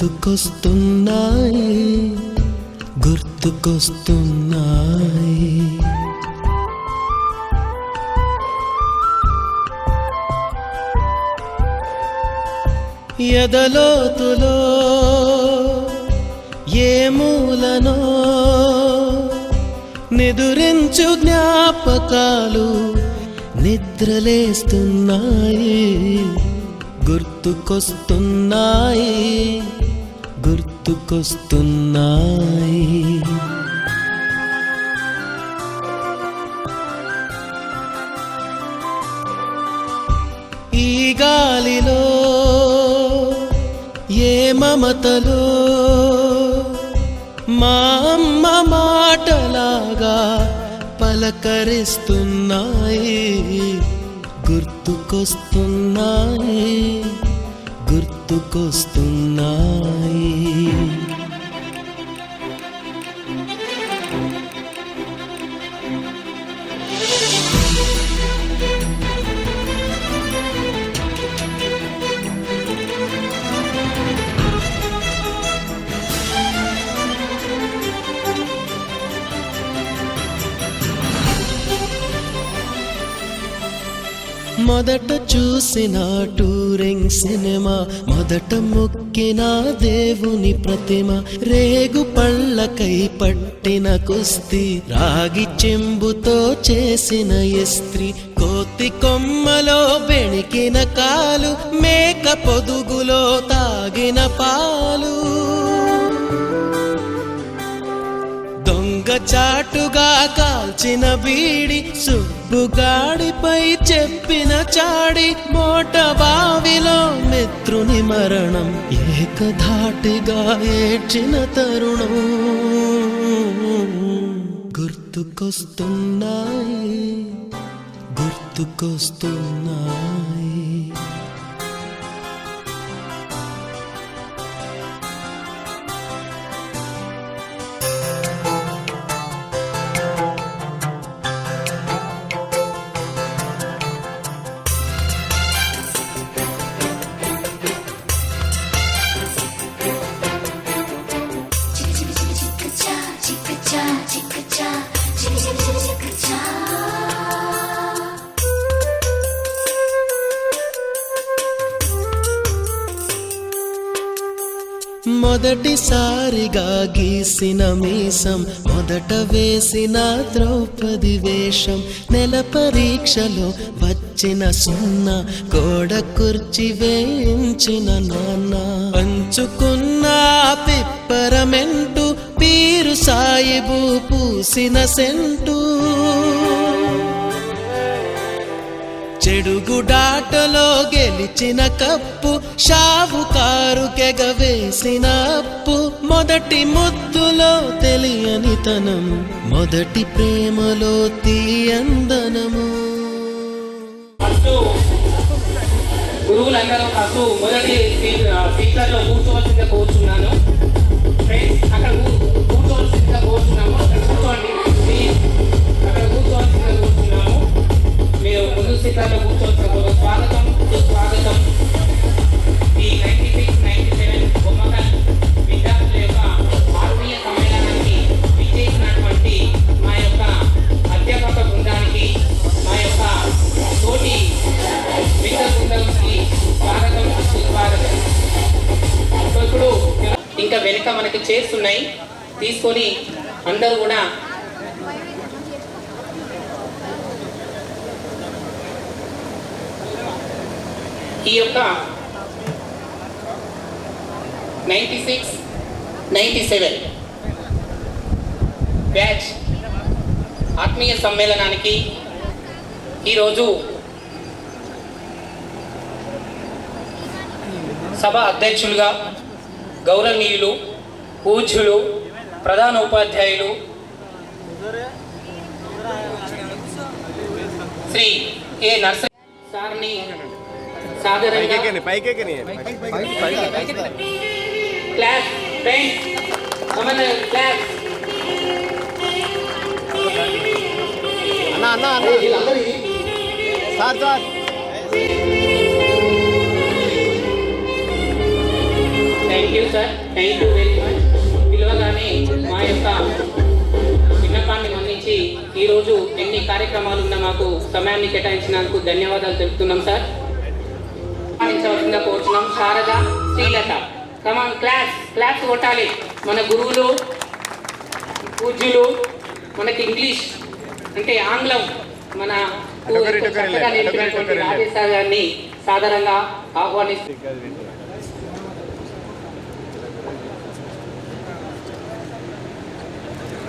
గుర్తుకొస్తున్నాయి గుర్తుకొస్తున్నాయి. ఎదలోతులో ఏ మూలనో నిదురించు జ్ఞాపకాలు నిద్రలేస్తున్నాయి గుర్తుకొస్తున్నాయి గుర్తుకొస్తున్నాయి. ఈ గాలిలో ఏ మమతలో మా అమ్మ మాటలాగా పలకరిస్తున్నాయి గుర్తుకొస్తున్నాయి గుర్తుకొస్తున్నాయి. మొదట చూసిన టూరింగ్ సినిమా, మొదట మొక్కిన దేవుని ప్రతిమ, రేగు పళ్ళకై పట్టిన కుస్తీ, రాగి చెంబుతో చేసిన ఇస్త్రీ, కోతి కొమ్మలో బెణికిన కాలు, మేక పొదుగులో తాగిన పాలు, దొంగ చాటుగా కాల్చిన బీడి, సుబ్బుగాడిపై చెప్పిన చాడి, మోట బావిలో మిత్రుని మరణం, ఏకధాటిగా ఏడ్చిన తరుణం గుర్తుకొస్తున్నాయి గుర్తుకొస్తున్నాయి. మొదటిసారిగా గీసిన మీసం, మొదట వేసిన ద్రౌపది వేషం, నెల పరీక్షలో వచ్చిన సున్నా, గోడ కుర్చీ వేయించిన నాన్న, పంచుకున్న పిప్పరమెంటు, పీరు సాయిబు పూసిన సెంటు, చెడుగుడాటలో గెలిచిన కప్పు, షావుకారు కెగవేసిన అప్పు, మొదటి ముద్దులో తెలియనితనము, మొదటి ప్రేమలో తీయందనము. గురువులందరూ కాదు మొదటి స్పీకర్లో కూర్చోవలసిందిగా కూర్చున్నాను. అక్కడ కూర్చోవలసిందిగా కూర్చున్నాము. అక్కడ కూర్చోండి, అక్కడ కూర్చోవలసిందిగా కూర్చున్నాము. మీరు ముందు స్థితిలో కూర్చోవలసిన స్వాగతం సుస్వాగతం. ఈ 96-97 బొమ్మకల్ విద్యార్థుల యొక్క ఆత్మీయ సమ్మేళనానికి విచ్చేసినటువంటి మా యొక్క అధ్యాపక బృందానికి, మా యొక్క తోటి విద్య బృందానికి స్వాగతం సుస్వాగతం. ఇప్పుడు ఇంకా వెనుక మనకి చేస్తున్నాయి తీసుకొని అందరూ కూడా ఈ యొక్క 96-97 బ్యాచ్ ఆత్మీయ సమ్మేళనానికి ఈరోజు సభ అధ్యక్షులుగా గౌరవనీయులు పూజ్యులు ప్రధాన ఉపాధ్యాయులు శ్రీ ఏ నర్సరీ సార్ని సాధారణంగా క్లాస్ ఫ్రెండ్స్ క్లాస్ అన్న sir thank you sir, thank you very much. పిలవగానే మా యొక్క విన్నపాన్ని మన్నించి ఈరోజు ఎన్ని కార్యక్రమాలు ఉన్నా మాకు సమయాన్ని కేటాయించినందుకు ధన్యవాదాలు తెలుపుతున్నాం సార్. ఆడించవలసిందిగా కోరుతున్నాం శారద, శ్రీలత. కమాన్ క్లాస్ కొట్టాలి. మన గురువులు, పూజ్యులు, మనకి ఇంగ్లీష్ అంటే ఆంగ్లం మన చక్కగా నేర్పినటువంటి రాజేష్ సార్ గారిని సాధారణంగా ఆహ్వానిస్తున్నాం.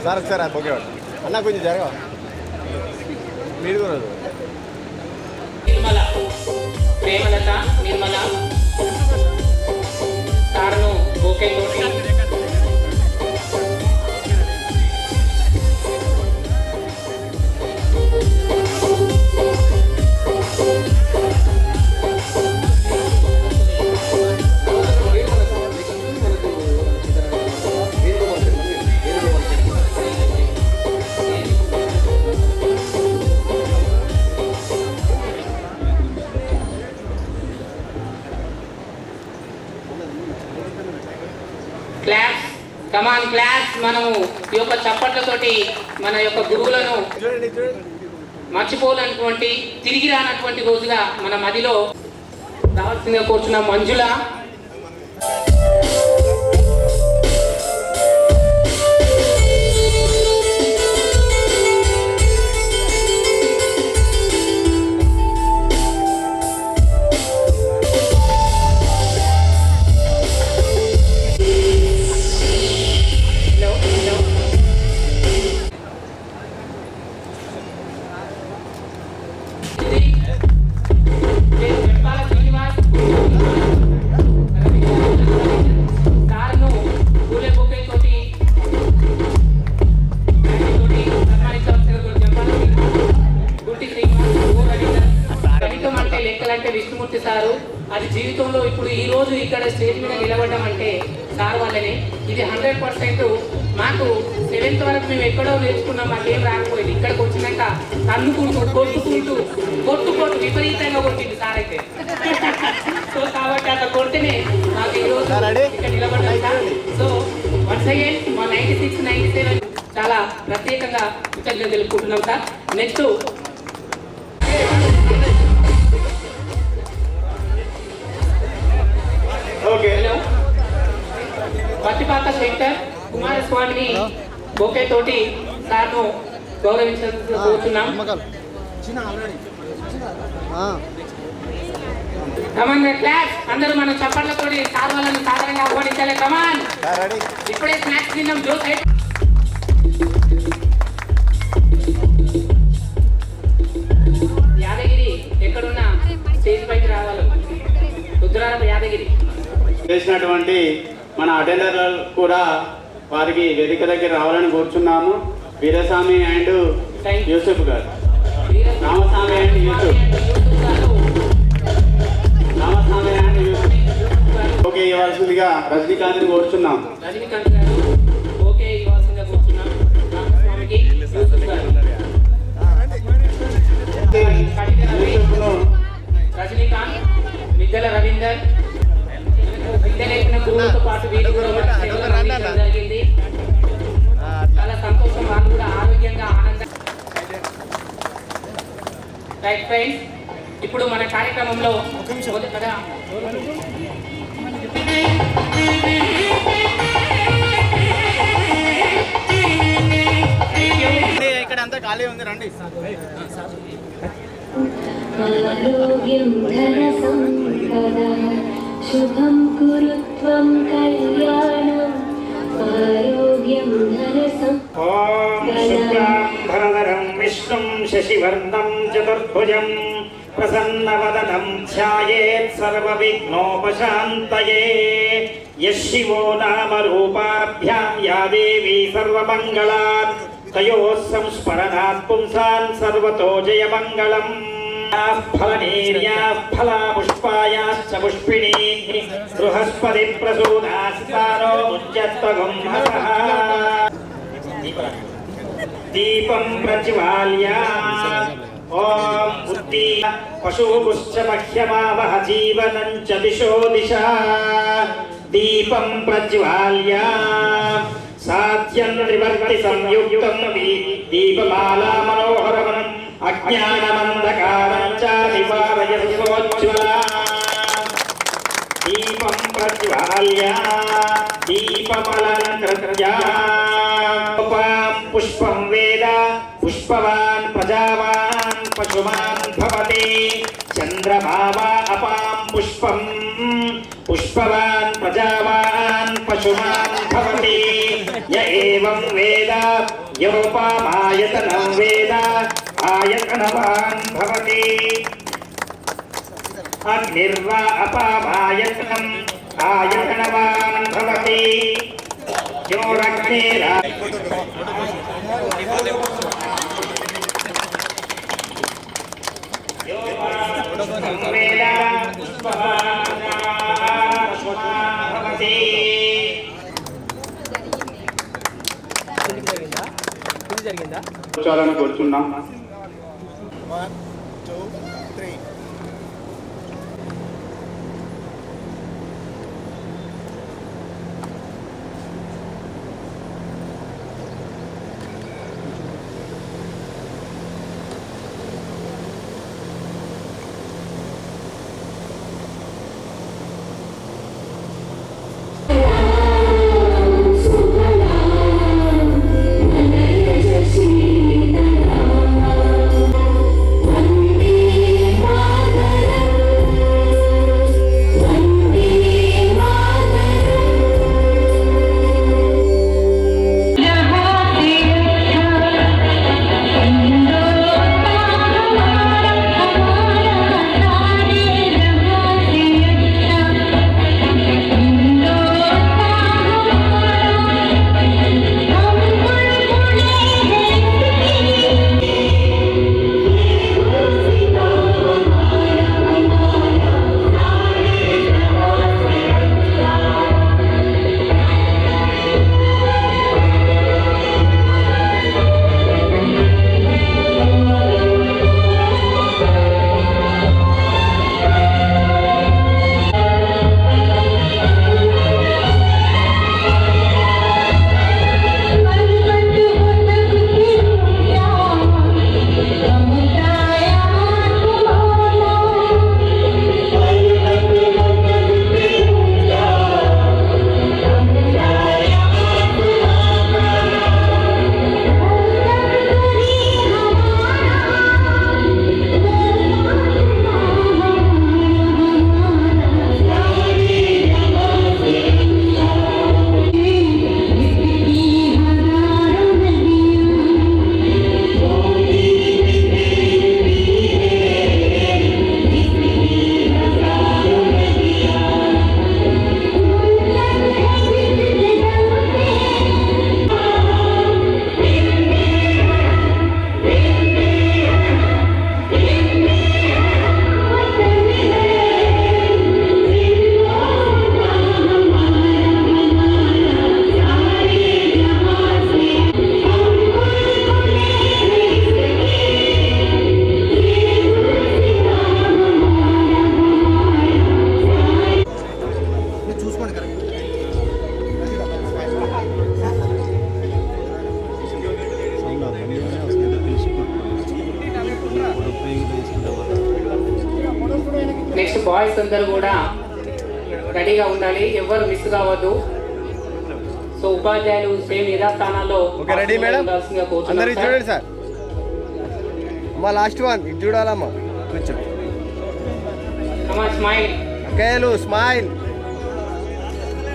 సార్ ఒకసారి ఓకే అన్న కొంచెం జరగ మీరు కూడా నిర్మల, ప్రేమలత, నిర్మల సార్ను ఓకే తోటి కమాన్ క్లాస్. మనము ఈ యొక్క చప్పట్లతోటి మన యొక్క గురువులను మర్చిపోలేనటువంటి, తిరిగి రానటువంటి రోజుగా మన మదిలో రావాల్సిందిగా కోరుచున్నాం. మంజుల, విష్ణుమూర్తి సారు. అది జీవితంలో ఇప్పుడు ఈ రోజు ఇక్కడ స్టేజ్ మీద నిలబడడం అంటే సార్ వల్లనే. ఇది 100%. మాకు 7th వరకు మేము ఎక్కడో నేర్చుకున్నాం, మాకేం రాకపోయింది. ఇక్కడికి వచ్చినాక తన్నుకుంటూ కొట్టు విపరీతంగా కొట్టింది సార్ అయితే. సో కాబట్టి అట్లా కొడితేనే మాకు ఈ రోజు ఇక్కడ నిలబడ్డాం సార్. సో వన్స్ అగైన్ మా 96, 97 చాలా ప్రత్యేకంగా కృతజ్ఞతలు తెలుపుకుంటున్నాం సార్. నెక్స్ట్ పట్టిపాక శంకర్ కుమారస్వామిని బొకే తోటి సార్ను గౌరవించబోతున్నాం. కమాన్ క్లాస్, అందరూ మనం చప్పట్లతోటి సార్ వాళ్ళని సాధారణంగా ఆహ్వానించాలి. కమాన్, ఇప్పుడే స్నాక్స్ తిన్నాం. జోస్ యాదగిరి ఎక్కడున్నా స్టేజ్ పైకి రావాలి. రుద్రారం యాదగిరి చేసినటువంటి మన అటెండర్లు కూడా వారికి వేదిక దగ్గర రావాలని కోరుచున్నాము. వీరస్వామి అండ్ యూసుఫ్ గారు, Ramaswamy and Yusuf, Ramaswamy and Yusuf okay ఇవ్వాల్సిందిగా రజనీకాంత్ని కోరుచున్నాం. రజనీకాంత్ గారు ఓకే ఇవ్వాల్సిందిగా కోరుచున్నాం. రామస్వామికి యూసుఫ్ గారు, రజనీకాంత్, మిద్దెల రవీందర్, విద్యలేఖన గురువులతో పాటు వీళ్ళు కూడా జరిగింది. చాలా సంతోషం. వాళ్ళు కూడా ఆరోగ్యంగా ఆనందంగా. రైట్ ఫ్రెండ్స్, ఇప్పుడు మన కార్యక్రమంలో మొదటగా ఇక్కడ అంతా ఖాళీ ఉంది, రండి. ఆరోగ్యం ధన సంపద శుభం కురుత్వం కళ్యాణం ఆరోగ్యం ధన శుక్లాంబరధరం విష్ణుం శశివర్ణం చతుర్భుజం ప్రసన్నవదనం ధ్యాయేత్ సర్వవిఘ్నోపశాంతయే. యః శివో నామ రూపాభ్యాం యా దేవీ సర్వమంగళాత్ తయోః సంస్మరణాత్ పుంసాన్ సర్వతో జయమంగళం. ఫలనీర్యాః ఫలాపుష్పాయాశ్చ పుష్పిణీః బృహస్పతి ప్రసూనాస్తానో ముచ్యత్వగం హసః. దీపం ప్రజ్వాల్య ఓం బుద్ధి పశుపుశ్చ మహ్యమావహ జీవనం చ దిశో దిశ దీపం ప్రజ్వాల్య సాధ్యం త్రివర్తి సంయుక్తం దీపమాలా మనోహరం అజ్ఞానమంధకారం చ నివారయసోజ్వలా దీపం ప్రజ్వాల్య దీపమలంకృత్య పుష్పం వేద పుష్పవాన్ ప్రజావాన్ పశుమాన్ భవతి చంద్రమావా అపాం పుష్పం పుష్పవాన్ ప్రజావాన్ పశుమాన్ భవతి య ఏవం వేద యోపామాయతనం వేద ఆయతనవాన్ భవతి అగ్నిర్వా అపామాయతనం ఆయతనవాన్ భవతి యోరగ్నిరా వేద పుష్పవాన్ భవతి కూర్చోవాలని కోరుచున్నాం. 1, 2, 3. నెక్స్ట్ బాయ్స్ అందరూ కూడా రెడీగా ఉండాలి, ఎవరు మిస్ కావద్దు. సో ఉపాధ్యాయులు సేమ్ యథాస్థానాల్లో రెడీ మేడం, అందరు కోరుతున్నాం. చూడండి సార్. అమ్మా లాస్ట్ వన్ ఇది చూడాలమ్మా, కూర్చో. స్మైల్ అక్కయ్యలు స్మైల్,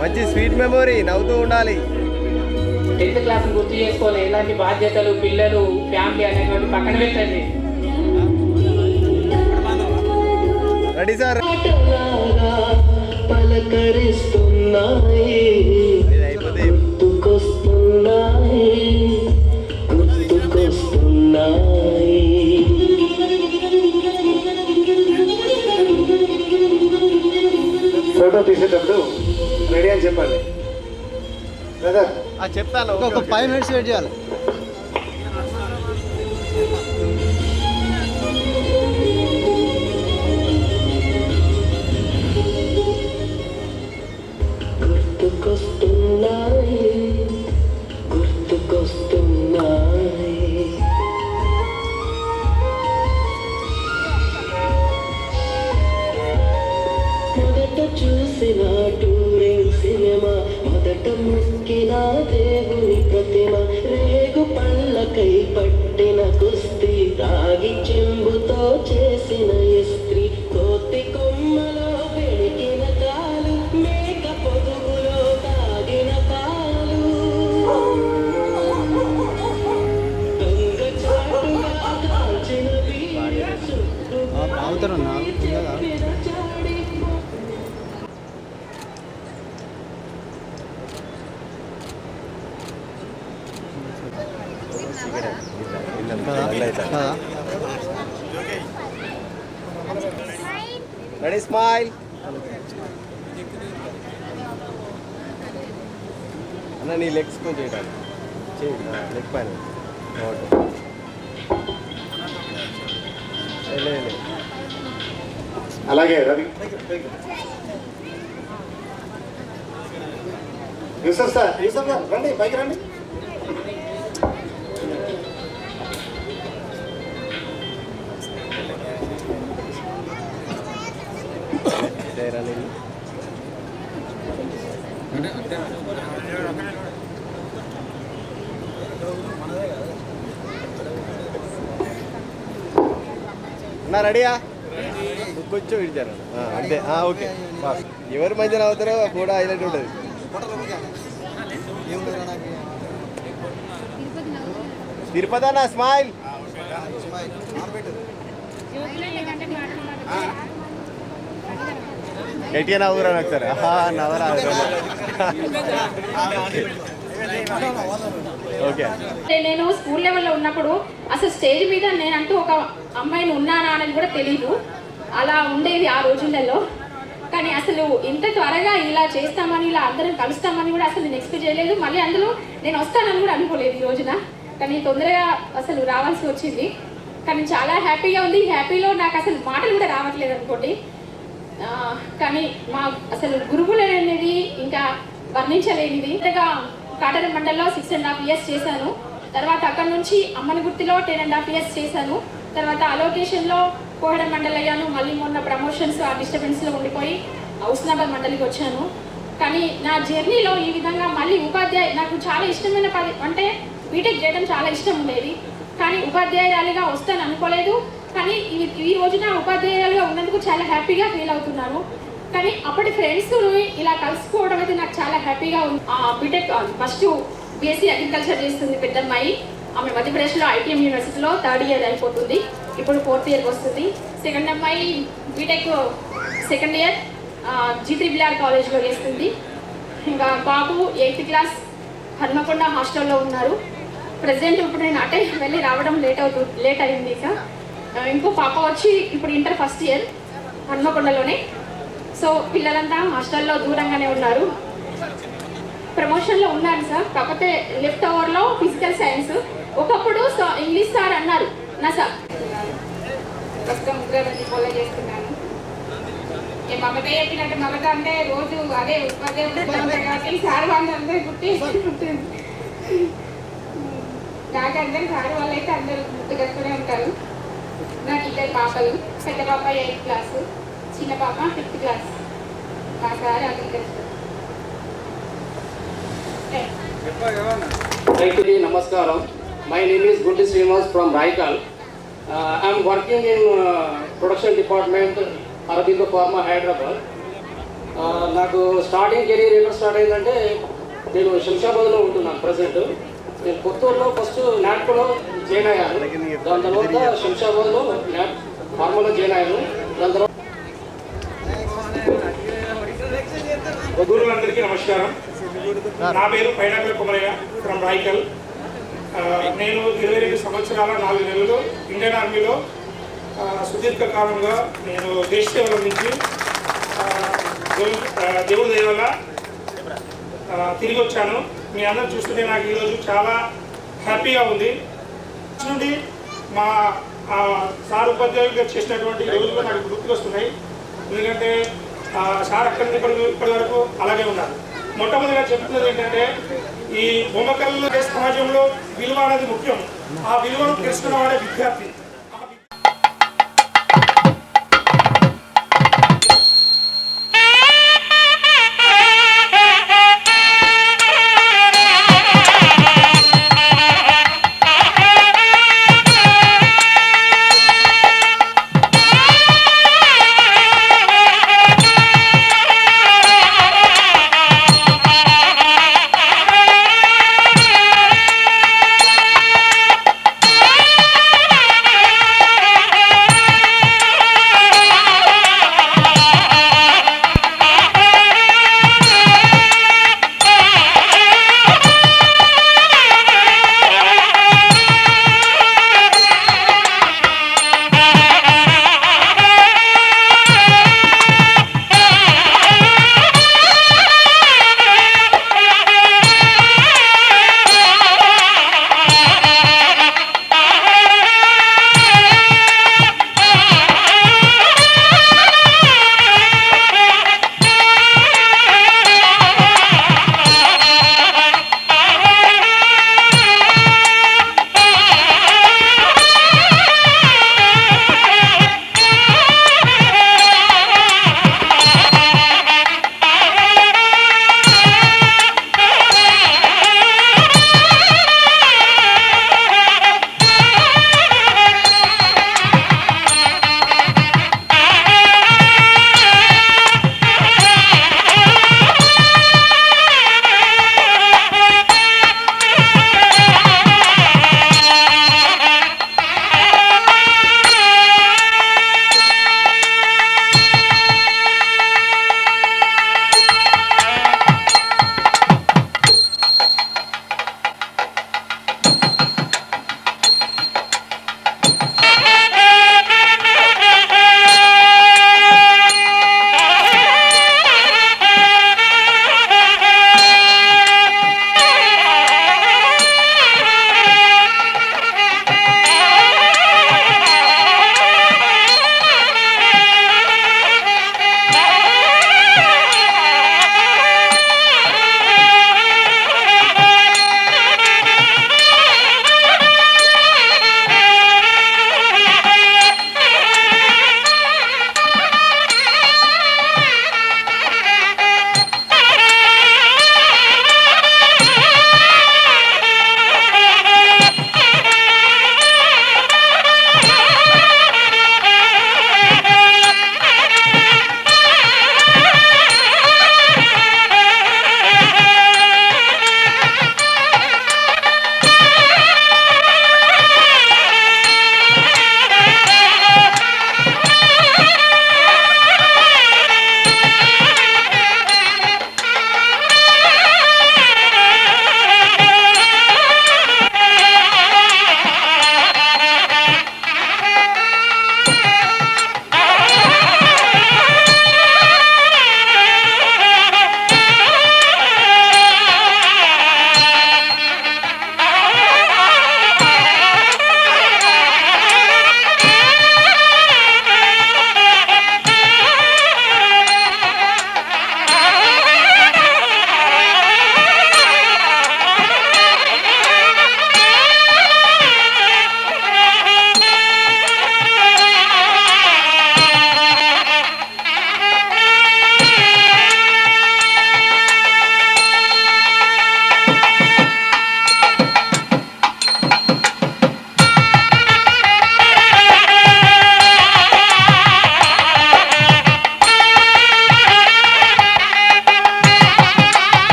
మంచి స్వీట్ మెమొరీ, నవ్వుతూ ఉండాలి. 10th క్లాస్ గుర్తు చేసుకోవాలి. ఎలాంటి బాధ్యతలు, పిల్లలు, ఫ్యామిలీ అనేటువంటి పక్కన పెట్టండి. Ready sir. ఫోటో తీసేటప్పుడు రెడీ అని చెప్పండి బ్రదర్. చెప్తాను, ఒక 5 minutes వెయిట్ చేయాలి. బయట ముక్కిన దేవుని ప్రతిమ రేగు పళ్ళకై పట్టిన కుస్తీ రాగి చెంబుతో చేసిన ఇస్త్రీ కోతి కొమ్మలో పెరిగిన కాలు మేక పొదుగులో తాగిన పాలు దొంగ చాటుగా కాల్చిన వీర చుట్టూ రెడీ స్మైల్ అన్న నీ లెగ్స్ కొంచెం చేయడానికి లెగ్ పైన అలాగే రవి యూసఫ్ సార్ రండి పైకి రండి. అన్నా రెడీయా కొంచెం ఇచ్చారు అంతే ఓకే బాస్ ఎవరి మధ్యన అవుతారో కూడా హైలైట్ ఉంటుంది. తిరుపతి అన్న స్మైల్ గట్టిగా నవ్వురా ఒకసారి నవ్వరా ఓకే. నేను స్కూల్ లెవెల్లో ఉన్నప్పుడు అసలు స్టేజ్ మీద నేనంటూ ఒక అమ్మాయిని ఉన్నానా అనేది కూడా తెలీదు. అలా ఉండేది ఆ రోజులలో. కానీ అసలు ఇంత త్వరగా ఇలా చేస్తామని, ఇలా అందరం కలుస్తామని కూడా అసలు నేను ఎక్స్పెక్ట్ చేయలేదు. మళ్ళీ అందులో నేను వస్తానని కూడా అనుకోలేదు ఈ రోజున. కానీ తొందరగా అసలు రావాల్సి వచ్చింది. కానీ చాలా హ్యాపీగా ఉంది. హ్యాపీలో నాకు అసలు మాటలు కూడా రావట్లేదు అనుకోండి. కానీ మా అసలు గురువులు అనేది ఇంకా వర్ణించలేనిది. ఇంతగా కాటరం మండల్లో 6.5 years చేశాను. తర్వాత అక్కడ నుంచి అమ్మనగుర్తిలో 10.5 years చేశాను. తర్వాత అలోకేషన్లో కోహడం మండలి అయ్యాను. మళ్ళీ మొన్న ప్రమోషన్స్ ఆ డిస్టర్బెన్స్లో ఉండిపోయి హుస్నాబాద్ మండలికి వచ్చాను. కానీ నా జర్నీలో ఈ విధంగా మళ్ళీ నాకు చాలా ఇష్టమైన అంటే బీటెక్ చేయడం చాలా ఇష్టం ఉండేది. కానీ ఉపాధ్యాయురాలిగా వస్తాను అనుకోలేదు. కానీ ఈ రోజున ఉపాధ్యాయులుగా ఉన్నందుకు చాలా హ్యాపీగా ఫీల్ అవుతున్నాను. కానీ అప్పటి ఫ్రెండ్స్ ఇలా కలుసుకోవడం అయితే నాకు చాలా హ్యాపీగా ఉంది. బీటెక్ ఫస్ట్ బీఎస్సీ అగ్రికల్చర్ చేస్తుంది పెద్దమ్మాయి. ఆమె మధ్యప్రదేశ్లో ఐటీఎం యూనివర్సిటీలో 3rd year అయిపోతుంది. ఇప్పుడు 4th yearకి వస్తుంది. సెకండ్ అమ్మాయి బీటెక్ 2nd year G3BR కాలేజ్లో చేస్తుంది. ఇంకా బాబు 8th class హన్మకొండ హాస్టల్లో ఉన్నారు. ప్రజెంట్ ఇప్పుడు నేను అటే వెళ్ళి రావడం లేట్ అయింది. ఇక ఇంకో పాప వచ్చి ఇప్పుడు ఇంటర్ 1st year హన్మకొండలోనే. సో పిల్లలంతా హాస్టల్లో దూరంగానే ఉన్నారు. ప్రమోషన్లో ఉన్నాను సార్. కాకపోతే లెఫ్ట్ ఓవర్లో ఫిజికల్ సైన్స్. ఒకప్పుడు ఇంగ్లీష్ సార్ అన్నారు నా సార్ ఫాలో చేస్తున్నాను. మమత చెప్పినట్టు మమత అంటే రోజు అదే కాబట్టి సార్ వాళ్ళందరూ పుట్టింది. నాకందరూ సార్ వాళ్ళు అయితే అందరూ గుర్తుకొస్తూనే ఉంటారు. నాకు 2 పాపలు. పెద్ద పాప 8th class, చిన్న పాప 5th class. మా sir agriculture. Namaskaram. My name is Gunti Srinivas from Raikal. I am working in production department, Arabindo Pharma, Hyderabad. నాకు స్టార్టింగ్ కెరీర్ ఎక్కడ స్టార్ట్ అయిందంటే నేను శంషాబాద్లో ఉంటున్నాను ప్రజెంట్. నేను కొత్తూరులో ఫస్ట్ నాట్కోలో జాయిన్ అయ్యాను. దాని తర్వాత శంషాబాద్లో నాట్ ఫార్మాలో జాయిన్ అయ్యాను. దాని తర్వాత గురువులందరికీ నమస్కారం. నా పేరు పైనాకల కుమరయ్య ఫ్రమ్ రాయికల్. నేను 22 సంవత్సరాల 4 నెలలు ఇండియన్ ఆర్మీలో సుదీర్ఘకాలంగా నేను దేశ సేవల నుంచి దేవుడి దయ వల్ల తిరిగి వచ్చాను. మీ అందరూ చూస్తుంటే నాకు ఈరోజు చాలా హ్యాపీగా ఉంది. నుండి మా సార్ ఉపాధ్యాయులుగా చేసినటువంటి రోజులు నాకు గుర్తుకొస్తున్నాయి. ఎందుకంటే సార్ అక్కడి నుంచి ఇప్పటి వరకు అలాగే ఉన్నారు. మొట్టమొదటిగా చెప్తున్నది ఏంటంటే ఈ బొమ్మకల్లో సమాజంలో విలువ అనేది ముఖ్యం. ఆ విలువను తెలుసుకున్నవాడే విద్యార్థి.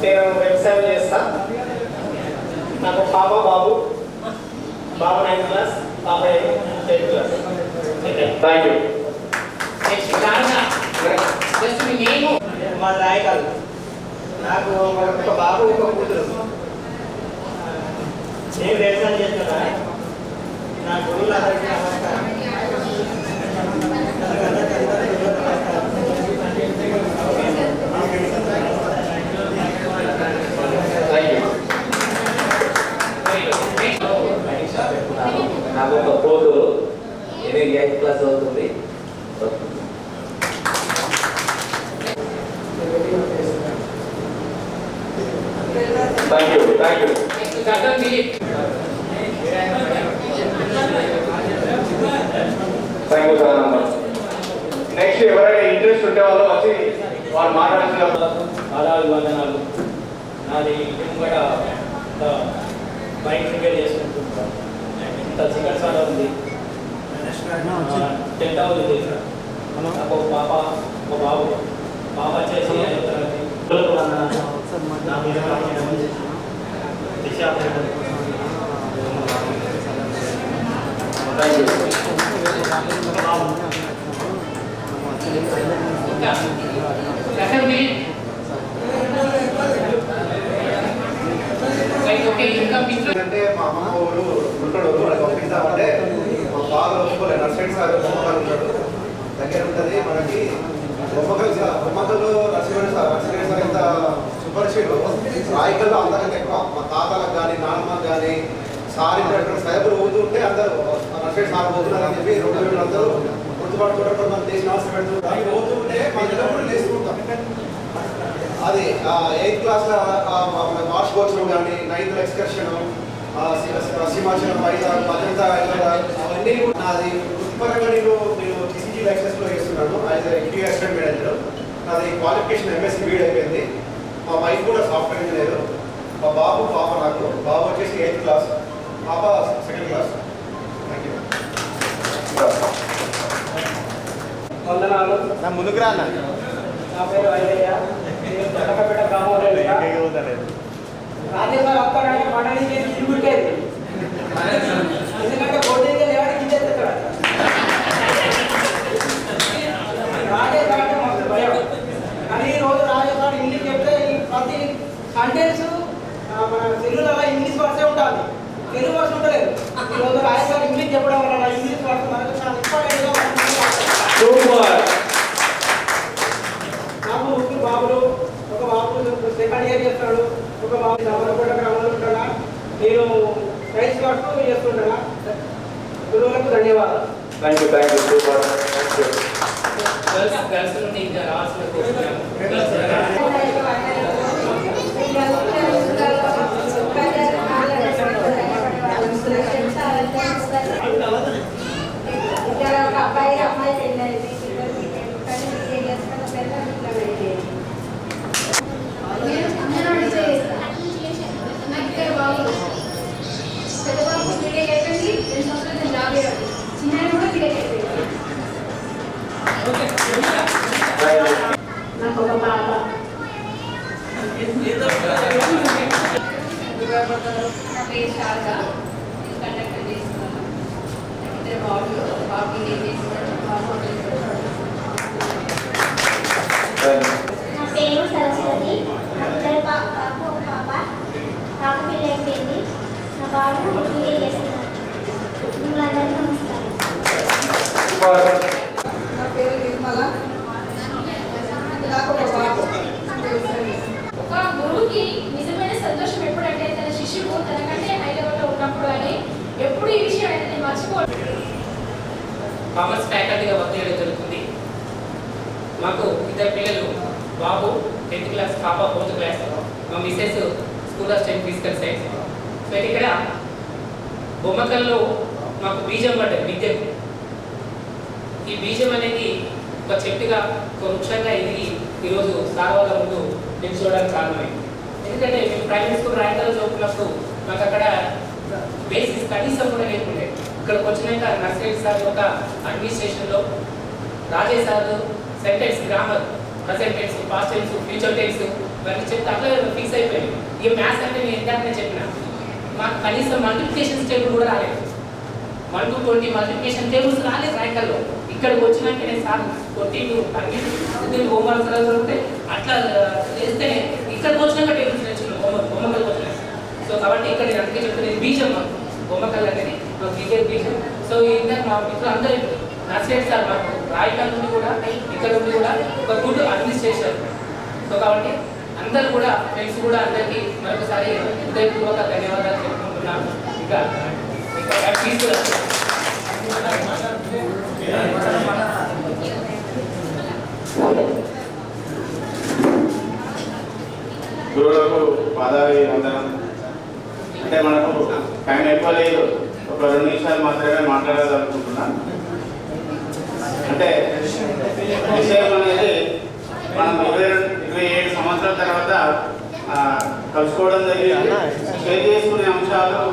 నేను వ్యవసాయం చేస్తా. నాకు పాప బాబు, బాబు 9th క్లాస్, పాప 8th క్లాస్. Thank you. మా నాయకులు నాకు ఒక బాబు ఒక కూతురు. నేను వ్యవసాయం చేస్తున్నా. నా గురువులందరికీ నమస్కారం. నాకు ఒక కూతురు 8th క్లాస్ చదువుతుంది. Thank you. Thank you. Thank you sir. Next ఎవరైనా ఇంట్రెస్ట్ ఉంటే వాళ్ళు వచ్చి వాళ్ళు మాట్లాడుతున్నారు. వందనాలు. నాది కూడా బైక్ రిపేర్ చేసుకుంటున్నాను. ఇంత చికెన్ సారా ఉంది, 10th అవుతుంది. నాకు ఒక పాప ఒక బాబు. పాప వచ్చేసి 5వ తరగతి. నా మీద దిశ అంటే మా అమ్మ ఊరు ఉంటాడు, వాళ్ళకి పంపిస్తామంటే మా ఫాదర్ ఒప్పుకోలేదు. నర్సరీ సార్ బొమ్మకలు ఉంటాడు, దగ్గర ఉంటుంది మనకి. బొమ్మకలు నర్సరీ సార్ ఎంత సుపరిచితుడు. రాయికల్లో అందరికంటే ఎక్కువ మా తాతలకు కానీ నాన్నమ్మకు కానీ సార్ ఇంటి సైబులు ఊతుంటే అందరూ నర్సరీ సార్ పోతున్నారు అని చెప్పి 2 అందరూ గుర్తుపట్టుకుంటారు. మనం దేశ అవసరం పెడుతుంటారు. పోతుంటే మన దగ్గర కూడా లేసుకుంటాం. అది 8th క్లాస్లో వార్షికోత్సవం కానీ, 9th ఎక్స్కర్షన్, సింహాచలం, వైజాగ్, అజంతా, అవన్నీ కూడా నాది వృత్తిపరంగా నేను టీసీజీ లైసెన్స్లో చేస్తున్నాను. As a assistant manager. నాది క్వాలిఫికేషన్ ఎంఎస్సీ బీడ్ అయిపోయింది. మా వైఫ్ కూడా సాఫ్ట్వేర్ ఇంజనీర్. మా బాబు పాప, నాకు బాబు వచ్చేసి 8th క్లాస్, పాప 2nd క్లాస్. Thank you. వందనాలు. నా ముందుకు రా అన్న. నా పేరు ఐలయ్య. జనకపేట గ్రామంలో రాజేశ్వర వస్తాడంటే మండలి చేసి తిరుగుతుంది. ఎందుకంటే బోర్డింగ్ లేవాడు కింద ఎత్తాడు. రాజేశ్వర అంటే మస్తు భయం. కానీ ఈరోజు రాజేశ్వర ఇంగ్లీష్ చెప్తే ప్రతి కంటెంట్స్ మన తెలుగులో ఇంగ్లీష్ వర్సే ఉంటుంది, తెలుగు వర్షం ఉండలేదు. ఈరోజు రాజేశ్వర ఇంగ్లీష్ చెప్పడం వల్ల ఇంగ్లీష్ వర్షం మనకు చాలా ఇంపార్టెంట్గా నాకు 3 బాబులు. ఒక బాబు 2nd ఇయర్ చేస్తాడు, ఒక బాబు నవరకోట గ్రామంలో ఉంటాడా. నేను రైస్ వర్క్ చేస్తుంటాను. గురువులకు ధన్యవాదాలు. Thank you. Thank you. Super. Girls నుండి ఇంకా రావాల్సిన అబ్బాయి అమ్మాయి పెళ్ళి నాకు ఒక పాప. నా పేరు శారద. కండక్టర్ చేస్తున్నాను. ఇద్దరు బాబులు. బాబు ఏం చేస్తున్నాడు? బాబు నా పేరు సరస్వతి. నా ఇద్దరు బాబు ఒక పాప. పాప పెళ్ళి అయిపోయింది. నా బాబు ఇంకే చేస్తున్నాడు. మిమ్మల్ని అందరికీ నమస్కారం. నా పేరు నిర్మల. నాకు ఒక బాబు. ఒక గురువుకి నిజమైన సంతోషం ఎప్పుడంటే తన శిష్యుడు తనకంటే హై లెవెల్లో ఉన్నప్పుడు అని ఎప్పుడు ఈ విషయం అయితే నేను మర్చిపోను. కామర్స్ ఫ్యాకల్టీగా వర్క్ చేయడం జరుగుతుంది. మాకు ఇద్దరు పిల్లలు, బాబు 10th క్లాస్, పాప 4th క్లాస్. మా Mrs school of stem physical science. So ఇక్కడ బొమ్మకల్లో మాకు బీజం పడ్డది విద్యకు. ఈ బీజం అనేది ఒక చెట్టుగా, ఒక వృక్షంగా ఎదిగి ఈరోజు సార్ వాళ్ళ ముందు నిల్చోవడానికి కారణమైంది. ఎందుకంటే మేము ప్రైమరీ స్కూల్ రాయకల్లో చదువుకున్నప్పుడు మాకు అక్కడ బేసిక్స్ కనీసం కూడా లేకుండే. ఇక్కడికి వచ్చినాక నర్సరీ సార్ యొక్క అడ్మినిస్ట్రేషన్లో Rajesh sir sentence, grammar, present tense, past tense, future tense ఇవన్నీ చెప్తే అట్లా ఫిక్స్ అయిపోయింది. ఇక మ్యాథ్స్ అంటే నేను ఇందాకనే చెప్పిన, మాకు కనీసం మల్టిప్లికేషన్ టేబుల్ కూడా రాలేదు. 1 to 20 మల్టిప్లికేషన్ టేబుల్స్ రాలేదు రాయకల్లో. ఇక్కడికి వచ్చినాక నేను సార్ కొట్టిండు అన్ని హోంవర్క్ ఉంటే అట్లా చేస్తేనే ఇక్కడికి వచ్చినాక టేబుల్స్ నేర్చుకున్నాను. హోంవర్క్ వచ్చినాయి. సో కాబట్టి ఇక్కడ నేను అందుకే చెప్తున్నది బీజం. మాకు హోంవర్క్ అనేది మాకు క్రికెట్ బీజం. సో ఇందాక మా మిత్రులు అందరూ నర్సరీ సార్ మాకు రాయకల్ నుండి కూడా ఇక్కడ నుండి కూడా ఒక గుడ్ అడ్మినిస్ట్రేషన్. సో కాబట్టి అందరూ కూడా ఫ్రెండ్స్ కూడా అందరికీ మరొకసారి హృదయపూర్వక ధన్యవాదాలు చెప్పుకుంటున్నాను. ఇంకా గురువులకు పాదావి వందనం. అంటే మనకు టైం ఎక్కువ లేదు, ఒక 2 నిమిషాలు మాత్రమే మాట్లాడాలనుకుంటున్నాను. అంటే విషయం అనేది మనం 27 సంవత్సరాల తర్వాత కలుసుకోవడం జరిగింది. షేర్ చేసుకునే అంశాలు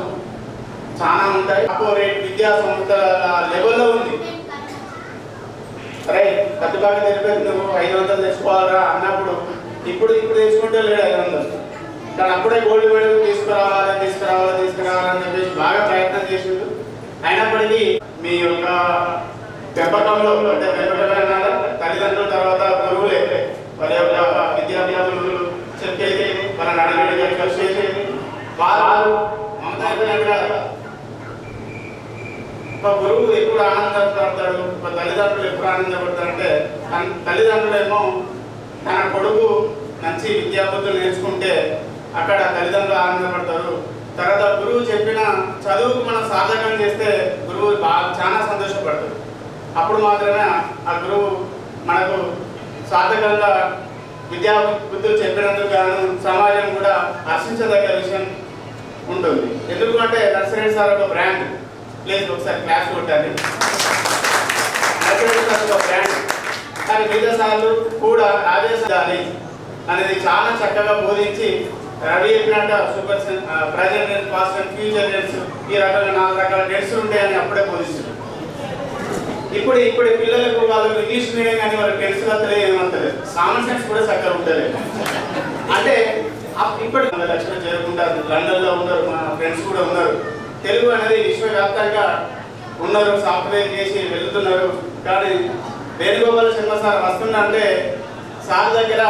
చాలా ఉంటాయి. కార్పొరేట్ విద్యా సంస్థల లెవెల్లో ఉంది. సరే ప్రతిభాకి తెలిపేది నువ్వు 500 తెచ్చుకోవాలరా అన్నప్పుడు ఇప్పుడు తెచ్చుకుంటే లేడు 500. కానీ అప్పుడే గోల్డ్ మెడల్ తీసుకురావాలని చెప్పేసి బాగా ప్రయత్నం చేసిండు. అయినప్పటికీ మీ యొక్క పెంపకంలో అంటే తల్లిదండ్రుల తర్వాత గురువులే వారి యొక్క విద్యాభ్యాసులు చెప్పేది మన నడవడిగా కలిసేది వారు ఒక గురువు ఎప్పుడు ఆనందపడతాడు, ఒక తల్లిదండ్రులు ఎప్పుడు ఆనందపడతారంటే తల్లిదండ్రులేమో తన కొడుకు మంచి విద్యాబుద్ధులు నేర్చుకుంటే అక్కడ తల్లిదండ్రులు ఆనందపడతారు. తర్వాత గురువు చెప్పిన చదువుకు మనం సాధకం చేస్తే గురువు చాలా సంతోషపడతారు. అప్పుడు మాత్రమే ఆ గురువు మనకు సాధకంగా విద్యా బుద్ధులు చెప్పినందుకు గాను సమాజం కూడా హర్షించదగ్గ విషయం ఉంటుంది. ఎందుకంటే నర్సరీ సార్ ఒక బ్రాండ్. ప్లీజ్ ఒకసారి క్లాస్ కొట్టాలి. నర్సరీ సార్ ఒక బ్రాండ్. కానీ మిగతా సార్లు కూడా రాజేశాలి అనేది చాలా చక్కగా బోధించి రవి చెప్పినట్ట super present tense, past tense, future tense ఈ రకంగా 4 రకాల టెన్స్ ఉంటాయని అప్పుడే బోధిస్తున్నారు. ఇప్పుడు పిల్లలకు వాళ్ళు ఇంగ్లీష్ మీడియం కానీ వాళ్ళకి టెన్స్ వస్తలేదు, ఏమంటలేదు. కామన్ సెన్స్ కూడా చక్కగా ఉంటుంది. అంటే ఇప్పుడు లక్షలు చేరుకుంటారు. లండన్లో ఉన్నారు, మా ఫ్రెండ్స్ కూడా ఉన్నారు. తెలుగు అనేది విశ్వవ్యాప్తంగా ఉన్నారు, సాఫ్ట్వేర్ చేసి వెళ్తున్నారు. కానీ వేణుగోపాల శర్మ సార్ వస్తుందంటే సార్ దగ్గర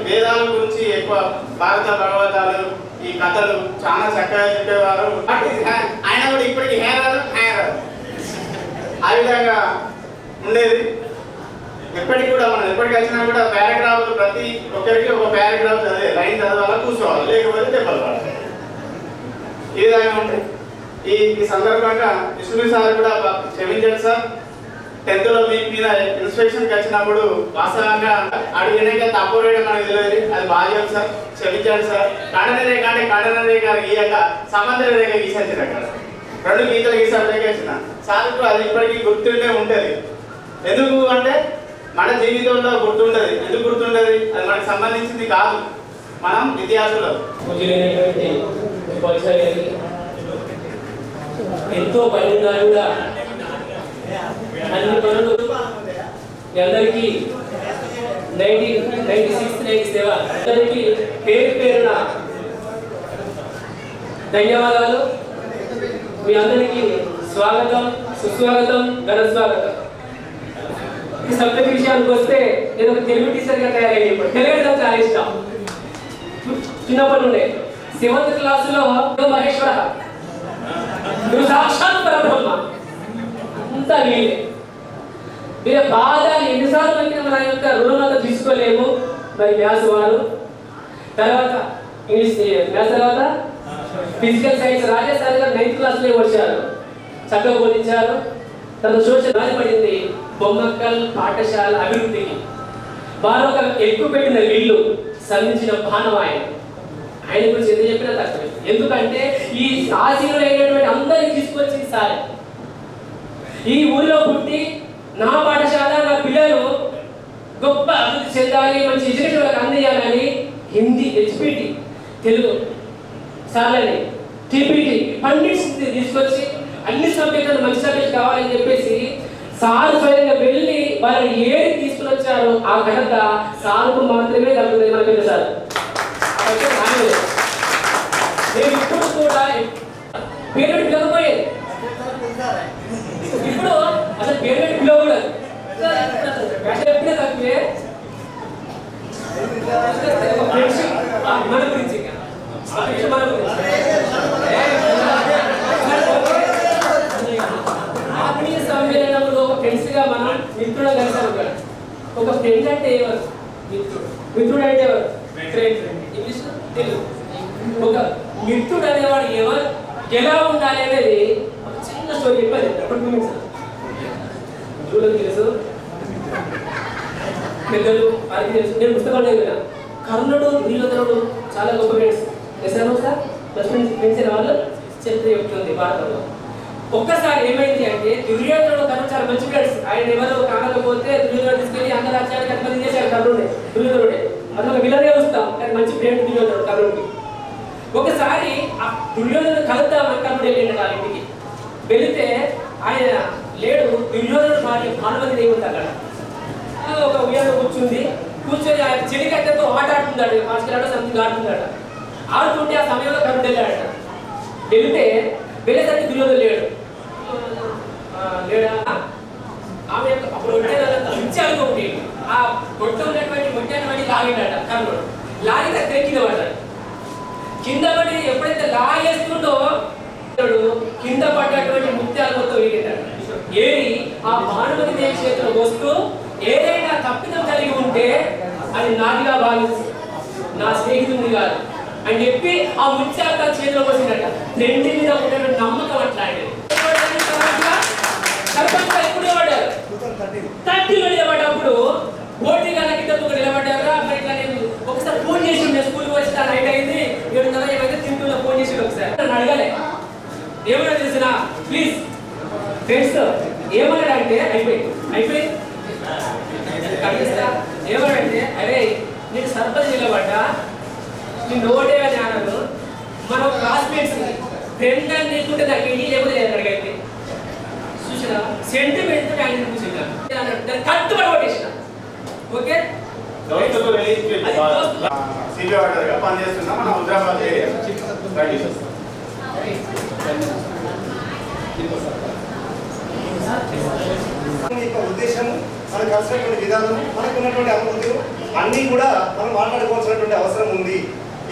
వేదాల గురించి ఎక్కువ భారత భగవతాలు ఈ కథలు చాలా చక్కగా చెప్పేవారు. ఆయన కూడా ఇప్పటికీ హేరారు ఆ విధంగా ఉండేది. ఎప్పటికి కూడా మనం ఎప్పటికి వచ్చినా కూడా పారాగ్రాఫ్ ప్రతి ఒక్కరికి ఒక పారాగ్రాఫ్ చదివే లైన్ చదవాలా, కూర్చోవాలి, లేకపోతే దెబ్బలు పడాలి. ఈ విధంగా ఉంటాయి. ఈ సందర్భంగా విష్ణు సార్ కూడా క్షమించండి సార్. 10th లో మీ మీద ఇన్స్పెక్షన్కి వచ్చినప్పుడు వాస్తవంగా అడిగినాక తప్పు వేయడం మనకు తెలియదు. అది బాగా సార్, క్షమించండి సార్. కడన రేఖ అంటే కడన రేఖ గీయక సముద్ర రేఖ గీసారు. అక్కడ 2 గీతలు గీసారు రేఖ సార్. అది ఇప్పటికీ గుర్తుండే ఉంటుంది. ఎందుకు అంటే మన జీవితంలో గుర్తుండదు. ఎందుకు గుర్తుండదు? అది మనకు సంబంధించింది కాదు, మనం విద్యార్థులు. ఎంతో పైన కూడా అన్ని పనులు మీ అందరికీ 96-97 అందరికీ పేరు పేరున ధన్యవాదాలు. మీ అందరికీ స్వాగతం, సుస్వాగతం, ఘన స్వాగతం. ఈ సబ్జెక్ట్ విషయానికి వస్తే నేను ఒక తెలుగు టీచర్గా తయారయ్యి తెలుగు చాలా ఇష్టం. చిన్నప్పటి నుండే 7th క్లాసులో మహేశ్వర నువ్వు సాక్షాత్ పరబ్రహ్మ అంతా నీవే. మీరు బాధ ఎన్నిసార్లు అంటే మన యొక్క రుణంలో తీసుకోలేము. మరి మ్యాథ్స్ వారు, తర్వాత ఇంగ్లీష్ మ్యాథ్స్, తర్వాత ఫిజికల్ సైన్స్ రాజేష్ సార్ గారు 9th క్లాస్లో వచ్చారు, చక్కగా బోధించారు. తర్వాత సోషల్ రాజపడింది బొమ్మక్కల్ పాఠశాల అభివృద్ధికి. వారు ఒక ఎక్కువ పెట్టిన ఇల్లు సంధించిన బాణం ఆయన గురించి ఎందుకు చెప్పినా తక్కువే. ఎందుకంటే ఈ ఆశీనులు అయినటువంటి అందరినీ తీసుకొచ్చింది సార్. ఈ ఊరిలో పుట్టి నా పాఠశాల నా పిల్లలు గొప్ప అభివృద్ధి చెందాలి, మంచి ఎడ్యుకేషన్ వాళ్ళకి అందించాలని హిందీ హెచ్పిటి తెలుగు సార్లని టీపీటీ పండిట్స్ తీసుకొచ్చి అన్ని సబ్జెక్టులు మంచి సబ్జెక్ట్ కావాలని చెప్పేసి సార్ స్వయంగా వెళ్ళి వాళ్ళని ఏది తీసుకుని వచ్చారో ఆ ఘనత సార్కు మాత్రమే దక్కుతుంది. మన పెద్ద సార్ నేను ఇప్పుడు కూడా పేరెంట్ పిలవకపోయేది, ఇప్పుడు అసలు పేరెంట్ పిలవకూడదు. ఎప్పుడే తక్కువే మన గురించి మన ఆత్మీయ సమ్మేళనంలో ఒక ఫ్రెండ్స్ గా మనం మిత్రుడు కలిసాము. ఒక ఫ్రెండ్ అంటే ఎవరు? మిత్రుడు అంటే ఎవరు? Friend English Telugu. ఒక మిత్రుడు అనేవాడు ఎవరు, ఎలా ఉండాలి అనేది ఒక చిన్న స్టోరీ చెప్పాలి. తెలుసు, పెద్దలు వారికి తెలుసు. నేను పుస్తకాలు చదివిన కర్ణుడు దుర్యోధనుడు చాలా గొప్ప ఫ్రెండ్స్. ఎసాను సార్ బెస్ట్ ఫ్రెండ్స్ అయిన వాళ్ళు చరిత్ర చెప్తుంది భారతంలో. ఒక్కసారి ఏమైంది అంటే దుర్యోధనుడు కర్ణుడు చాలా మంచి ఫ్రెండ్స్. ఆయన ఎవరు కాకపోతే దుర్యోధనుడు తీసుకెళ్ళి అంగరాజ్యానికి అధిపతి చేశాడు. దుర్యోధనుడే అది ఒక విలనే వస్తాం, కానీ మంచి ఫ్రెండ్ దుర్యోధనుడు కర్ణుడికి. ఒకసారి ఆ దుర్యోధనుడు కలుద్దామని కర్ణుడు వెళ్ళిండు ఆ ఇంటికి. వెళితే ఆయన లేడు. దుర్యోధనుడు భార్య భానుమతి దేవి ఉంది అక్కడ. ఒక ఉయ్యాలో కూర్చుంది. కూర్చొని ఆయన చెలికట్టతో ఆట ఆడుతున్నాడు, మార్చుకెళ్ళాడు, సంథింగ్ ఆడుతున్నాడు. ఆడుతుంటే ఆ సమయంలో కర్ణుడు వెళ్ళాడట. వెళితే వెళ్ళేసరికి దుర్యోధనుడు లేడా. ఆమె అప్పుడు ఇచ్చాడు ఒకటి ఆ గొట్ట ఉన్నటువంటి ముత్యాన్ని పడి లాగినాడ కర్ణుడు. లాగితే కింద పడ్డాడు. కింద పడి ఎప్పుడైతే లాగేస్తుండో కింద పడ్డటువంటి ముత్యాలు మొత్తం ఏరిటాడు. ఏరి ఆ భానుమతి దేవి చేతిలో వస్తూ ఏదైనా తప్పిదం కలిగి ఉంటే అది నాదిగా భావించి నా స్నేహితుడిని కాదు అని చెప్పి ఆ ముత్యాలు తన చేతిలో వచ్చినట్ట. రెండి మీద ఉన్నటువంటి నమ్మకం అట్లాంటిది. ఎప్పుడు పడ్డారు 30లో నిలబడ్డప్పుడు పోటీ కన్నా కింద నిలబడ్డారు. ఇట్లా నేను ఒకసారి ఫోన్ చేసి ఉండే స్కూల్కి వచ్చి నైట్ అయింది 7:30 ఏమైతే తింటున్నా ఫోన్ చేసి ఒకసారి నన్ను అడగాలి ఏమన్నా తెలిసిన ప్లీజ్ ఫ్రెండ్స్ ఏమన్నాడంటే అయిపోయింది కనిపిస్తా. ఏమన్నాడంటే అరే నేను సర్పంచ్ నిలబడ్డా నీ నోటే అని అన్నాను. మన క్లాస్మేట్స్ ఫ్రెండ్ అని నీకుంటే నాకు ఇంటి లేకపోతే అడిగైతే చూసిన సెంటిమెంట్ ఆయన చూసిన కట్టుబడి కొట్టేసిన. ఓకే సిబి ఆర్డర్గా పనిచేస్తున్నా మన హైదరాబాద్ ఏరియా. ఉద్దేశము, మనకు కలిసినటువంటి విధానము, మనకు ఉన్నటువంటి అభివృద్ధులు అన్నీ కూడా మనం మాట్లాడుకోవాల్సినటువంటి అవసరం ఉంది.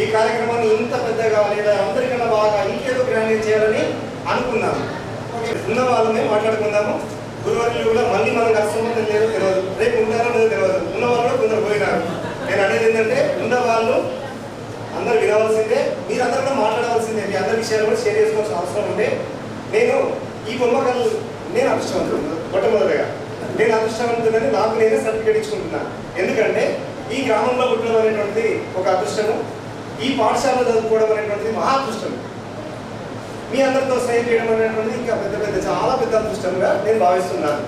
ఈ కార్యక్రమాన్ని ఇంత పెద్దగా లేదా అందరికన్నా బాగా ఇంకేదో గ్రాండ్ చేయాలని అనుకున్నాము. ఉన్న వాళ్ళమే మాట్లాడుకుందాము. గురువారిలో కూడా మళ్ళీ మనం కష్టమంది లేదో తెలియదు, రేపు ఉంటారో లేదో తెలియదు. ఉన్న వాళ్ళు కూడా కొందరు పోయినారు. నేను అనేది ఏంటంటే ఉన్న వాళ్ళు అందరు వినవలసిందే, మీరందరూ కూడా మాట్లాడవలసిందే. మీ అందరి విషయాలు కూడా షేర్ చేసుకోవాల్సిన అవసరం ఉంటే నేను ఈ బొమ్మకలు నేను అదృష్టవంతుడు. మొట్టమొదటిగా నేను అదృష్టవంతుడని నాకు నేనే సర్టిఫికేట్ ఇచ్చుకుంటున్నాను. ఎందుకంటే ఈ గ్రామంలో పుట్టడం అనేటువంటిది ఒక అదృష్టము, ఈ పాఠశాలలో చదువుకోవడం అనేటువంటిది మహా అదృష్టము, మీ అందరితో స్నేహం చేయడం అనేటువంటిది ఇంకా పెద్ద చాలా పెద్ద అదృష్టంగా నేను భావిస్తున్నాను.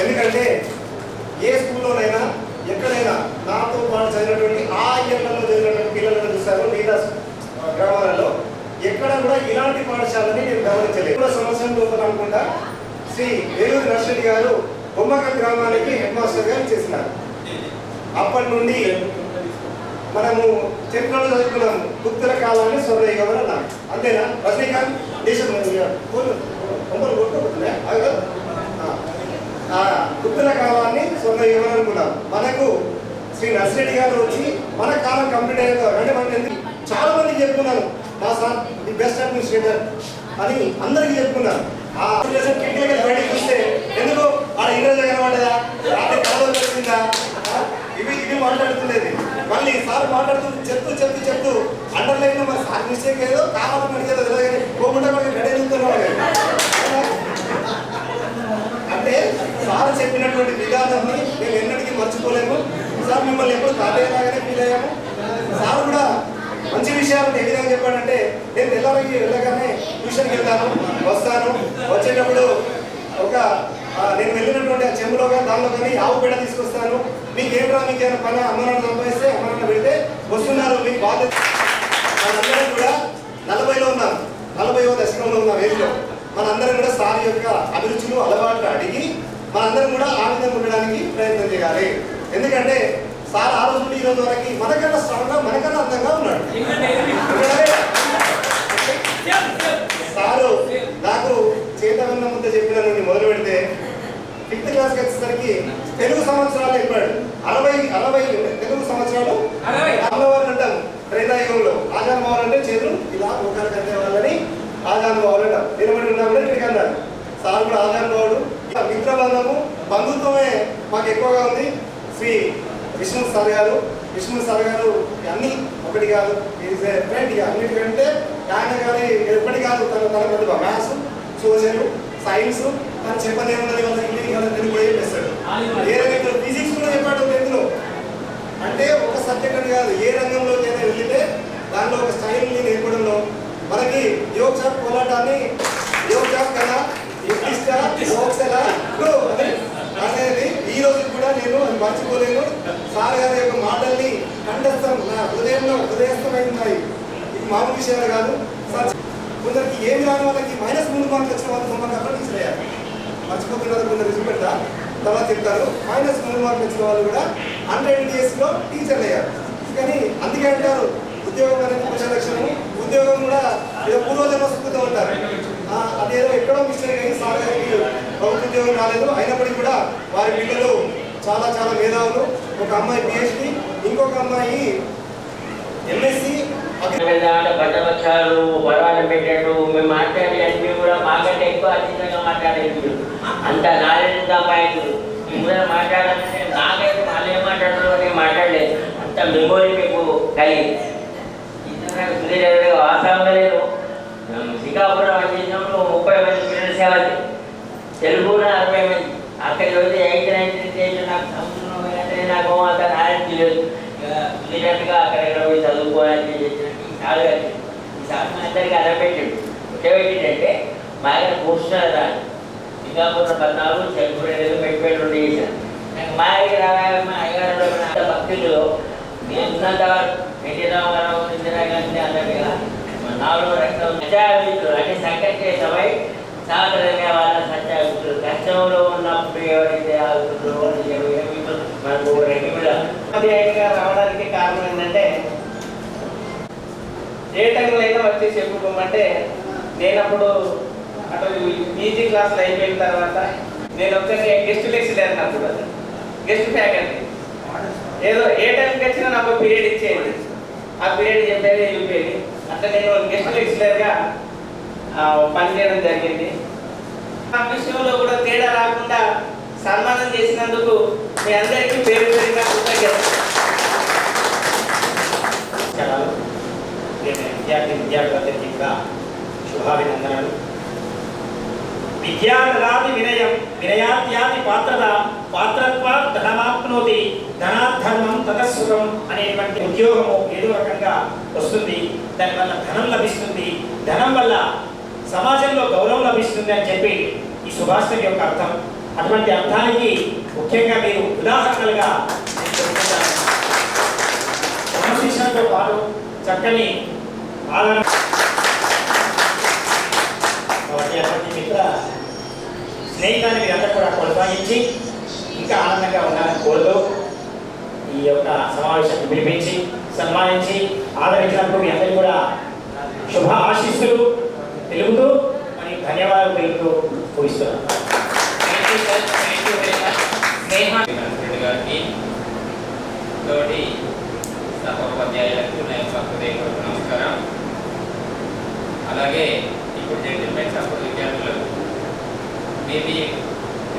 ఎందుకంటే ఏ స్కూల్లోనైనా ఎక్కడైనా నాతో పాటు చదివినటువంటి ఆ ఇళ్లలో చదివినటువంటి పిల్లలను చూస్తారు. మిగతా గ్రామాలలో ఎక్కడ కూడా ఇలాంటి పాఠశాలని నేను గమనించలేదు. సంవత్సరం లోపల అనుకుంటా శ్రీ వేలూరి నర్సరెడ్డి గారు బొమ్మకల్ గ్రామానికి హెడ్ మాస్టర్గా చేసినారు. అప్పటి నుండి మనము చరిత్రలో చదువుకున్నాము గుప్తుల కాలాన్ని స్వర్ణయుగం అని అన్నాం. అంతేనా రజనీకాంత్? దేశం గుప్తుల కాలాన్ని స్వర్ణయుగం అనుకున్నాం. మనకు శ్రీ నర్సిరెడ్డి గారు వచ్చి మన కాలం కంప్లీట్ అయ్యేది అంటే మనకి చాలా మందికి చెప్పుకున్నాను మా సార్ ది బెస్ట్ అడ్మినిస్ట్రేటర్ అని అందరికీ చెప్పుకున్నాను. ఆ కిటికీ బయటకు చూస్తే ఎందుకు ఆడ ఇంగ్రేజ్ కనబడ్డదా, రాత్రి కాలం వచ్చిందా, ఇవి మాట్లాడుతున్నది. మళ్ళీ సార్ చెప్తూ అండర్లైన్ మరి సార్ మిస్టేక్ ఏదో కావాలని అడిగేదో తెలియదు పోకుండా గడేస్తున్నాడు. అంటే సార్ చెప్పినటువంటి విధానాన్ని మేము ఎన్నటికీ మర్చిపోలేము. సార్ మిమ్మల్ని ఎప్పుడు తాతయ్యలాగానే ఫీల్ అయ్యాము. సార్ కూడా మంచి విషయాలను ఏ విధంగా చెప్పాడంటే నేను వెళ్ళగానే ట్యూషన్కి వెళ్తాను, వస్తాను, వచ్చేటప్పుడు నేను వెళ్ళినటువంటి ఆ చెంబులో కానీ దానిలో కానీ ఆవు పేడ తీసుకొస్తాను. మీకేమైనా పని అమ్మనాన్ని సంపాదిస్తే అమ్మనాన్న పెడితే వస్తున్నారు మీకు బాధ్యత. మనందరం కూడా 40లో ఉన్నాం, 40వ దశకంలో ఉన్న వేదిలో మనందరం కూడా సార్ యొక్క అభిరుచులు అలవాట్లు అడిగి మనందరం కూడా ఆ విధంగా ఉండడానికి ప్రయత్నం చేయాలి. ఎందుకంటే సార్ ఆ రోజు నుండి ఈ రోజు వరకు మనకన్నా స్ట్రాంగ్గా మనకన్నా అందంగా ఉన్నాడు. సారు నాకు చేతవన్న ముందు చెప్పిన నుండి మొదలు పెడితే 5th క్లాస్కి వచ్చేసరికి తెలుగు సంవత్సరాలు చెప్పాడు. 60 తెలుగు సంవత్సరాలు అమ్మవారు అంటాం. త్రేతాయుగంలో ఆజానుభావులు అంటే చేతులు ఇలా ఒకరి కంటే వాళ్ళని ఆజానుభావులు అంటాం. నిలబడి ఉన్నామని ఇక్కడికి అన్నారు. సార్ కూడా ఆజానుభావుడు. మిత్రబంధము బంధుత్వమే మాకు ఎక్కువగా ఉంది. శ్రీ విష్ణు సార్ గారు అన్ని ఒకటి కాదు, అన్నిటికంటే ఆయన గారి ఎప్పటి కాదు తన ప్రతిభ మ్యాథ్స్, సోషల్, సైన్స్ తను చెప్పనేమున్నది వాళ్ళ ఇంటికి తెలుగు కూడా చెప్పేస్తాడు. ఏ రంగంలో ఫిజిక్స్ కూడా చెప్పాడు 10th లో. అంటే ఒక సబ్జెక్ట్ అని కాదు, ఏ రంగంలోకి అయినా వెళితే దానిలో ఒక స్టైల్ని నేర్పడంలో మనకి యోగ్ షాప్ కోలాటాన్ని యోగ్ షాప్ కదా అనేది ఈ రోజు కూడా నేను అది మర్చిపోలేను. సార్ గారి యొక్క మాటల్ని కంఠస్థం నా హృదయస్థమైనాయి. ఇది మామూలు విషయాలు కాదు. కొందరికి ఏమి రాని వాళ్ళకి -3 మార్కులు వచ్చిన వాళ్ళు 9 మార్కులు టీచర్ అయ్యారు. మర్చిపోతున్నారు కొందరు రిజల్ట్ పెడతా తర్వాత చెప్తారు. -3 మార్కులు వచ్చిన వాళ్ళు కూడా 100 daysలో టీచర్లు అయ్యారు. కానీ అందుకే అంటారు ఉద్యోగం అనేది పురుష లక్షణము. ఉద్యోగం కూడా ఏదో పూర్వజన్మ సుఖంతో ఉంటారు. అదేదో ఎక్కడో మిస్టేక్ అయ్యి సార్ గారికి ప్రభుత్వ ఉద్యోగం రాలేదు. అయినప్పటికీ కూడా వారి పిల్లలు చాలా చాలా మేధావులు. ఒక అమ్మాయి PhD, ఇంకొక అమ్మాయి MSc. పట్టపక్షాలు పర్వాలు పెట్టాడు. మేము మాట్లాడే అన్ని కూడా మాకంటే ఎక్కువ అతీతంగా మాట్లాడేది. అంత నాలెడ్జ్ సంపాదించు ముందర మాట్లాడాలంటే నాకైతే వాళ్ళు ఏం మాట్లాడారో నేను మాట్లాడలేదు. అంత మెమోరీ మీకు కలిగి వాస్తవంగా నేను శ్రీకాకుళం అందించినప్పుడు 30 మంది పిల్లలు సేవ, తెలుగులో 40 మంది. అక్కడికి పోతే 8, 9 నాకు సంవత్సరం అంటే నాకు అంత నాలెడ్జ్ లేదు. వెళ్ళినట్టుగా అక్కడ పోయి చదువుకోవాలని చేసినట్టు ఈ సార్ మా అందరికీ అలపెట్టాడు. పెట్టేటంటే మా దగ్గర కూర్చున్నారు రాదు. శ్రీకాకుళం 14, చెరుకుడు పెట్టిపెట్టి 2 చేశాను. నాకు మా దగ్గర మా అయ్యగారు భక్తులు నేను ఉన్నంత వరకు ఎన్టీరామారావు, ఇందిరాగాంధీ అన్నట్టుగా 4వ రకం సత్యాభితులు అంటే సంకటే సభై సాధారణంగా వాళ్ళ సత్యాభితులు కష్టంలో ఉన్నప్పుడు ఎవరైతే ఆగుతుందో మనకు రెగ్యులర్గా రావడానికి కారణం ఏంటంటే ఏ టైంలో అయినా వచ్చి చెప్పుకోమంటే నేను అప్పుడు అటు PG క్లాసులు అయిపోయిన తర్వాత నేను ఒకసారి గెస్ట్ లెక్చరర్ అన్నప్పుడు గెస్ట్ ఫ్యాకల్టీ ఏదో ఏ టైంకి వచ్చినా నాకు పీరియడ్ ఇచ్చేది. ఆ పీరియడ్ చెప్పేది వెళ్ళిపోయేది. అట్లా నేను గెస్ట్ లెక్చరర్గా పనిచేయడం జరిగింది. ఆ విషయంలో కూడా తేడా రాకుండా సన్మానం చేసినందుకు మీ అందరికీ పేరు పేరుగా కృతజ్ఞతలు. విద్యార్థులందరికీ కూడా శుభాభినందనలు. విద్యాదదాతి వినయం వినయాత్యాది పాత్రత పాత్రత్వ ధనమాప్నోతి ధనాధర్మం తతస్సుఖం అనేటువంటి ఉద్యోగము ఏదో రకంగా వస్తుంది. దానివల్ల ధనం లభిస్తుంది. ధనం వల్ల సమాజంలో గౌరవం లభిస్తుంది అని చెప్పి ఈ సుభాషితం యొక్క అర్థం. అటువంటి అర్థానికి ముఖ్యంగా మీరు ఉదాహరణలుగా క్రమశిక్షణతో పాటు చక్కని ఆదరణ కాబట్టి అటువంటి మిత్ర స్నేహితాన్ని మీరంతా కూడా కొనసాగించి ఇంకా ఆనందంగా ఉండాలని కోరుతూ ఈ యొక్క సమావేశాన్ని పిలిపించి సన్మానించి ఆదరించినప్పుడు మీ అందరికీ కూడా శుభ ఆశీస్సులు తెలుపుతూ మరియు ధన్యవాదాలు తెలుపుతూ ముగిస్తున్నాను. గారికి తోటి సహోపాధ్యాయులకు నా యొక్క హృదయపూర్వక నమస్కారం. అలాగే ఇప్పుడు జడ్జిమెంట్స్ అప్పుడు విద్యార్థులు మీ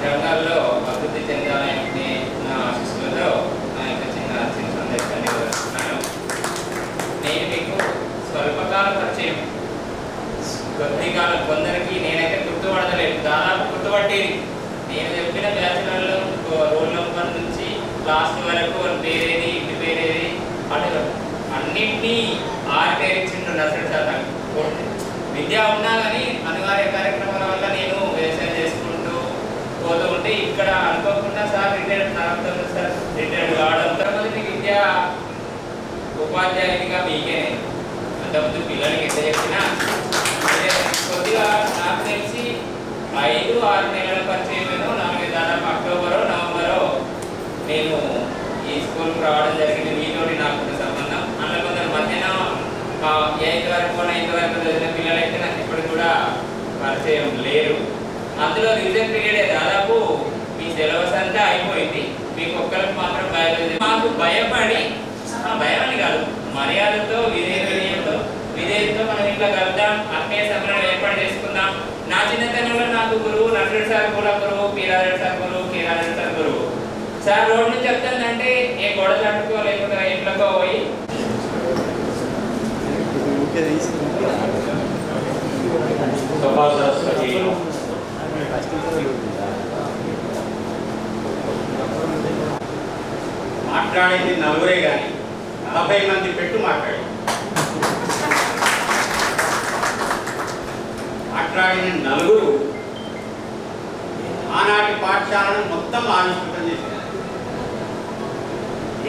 రంగాల్లో అభివృద్ధి చెందాలనే నా ఆశీస్సులతో నా యొక్క చిన్న సందేశాన్ని వివరిస్తున్నాను. నేను మీకు స్వల్పకాల పరిచయం, కొద్ది కాలం కొందరికి నేనైతే గుర్తుపడలేదు, దాదాపు గుర్తుపట్టేది. నేను చెప్పిన బ్యాచులర్లో రోల్ నెంబర్ నుంచి లాస్ట్ వరకు పేరేది ఇంటి పేరేది అటు అన్నింటినీ ఆరితేరిచ్చిండు నర్సరీ సార్. నాకు విద్య ఉన్నా కానీ అనివార్య కార్యక్రమాల వల్ల నేను వ్యవసాయం చేసుకుంటూ పోతూ ఉంటే ఇక్కడ అనుకోకుండా సార్ రిటైర్డ్ కావడంతో మొదటి విద్యా ఉపాధ్యాయునిగా మీకే అంతకుముందు పిల్లలకి ఎంత చెప్పినా కొద్దిగా నాకు తెలిసి 5-6 నెలల పరిచయం నాకు దాదాపు అక్టోబరో నవంబరో నేను ఈ స్కూల్కి రావడం జరిగింది. మీతోటి నాకు సంబంధం. అందులో కొందరు మధ్యన 8th వరకు 9th వరకు చదివిన పిల్లలైతే నాకు ఇప్పటికి కూడా పరిచయం లేరు. అందులో రివిజన్ పీరియడే దాదాపు మీ సిలబస్ అంతా అయిపోయింది. మీకు ఒక్కరికి మాత్రం బయాలజీ మాకు భయపడి, భయం అని కాదు, మర్యాదతో విధేయతతో మనం ఇట్లా కలుద్దాం, ఆత్మీయ సమ్మేళనం ఏర్పాటు చేసుకుందాం. నా చిన్నతనంలో నాకు గురువు నర్సరెడ్డి సార్ కూడా గురువు, పీరారెడ్డి సార్ గురువు, కీరారెడ్డి సార్ గురువు. సార్ రోడ్ నుంచి చెప్తానంటే ఏ గోడ చాటుకో లేకపోతే ఇంట్లోకో పోయి మాట్లాడేది నలుగురే కానీ 40 మంది పెట్టు మాట్లాడిన నలుగురు ఆనాటి పాఠశాలను మొత్తం ఆవిష్కృతం చేశారు.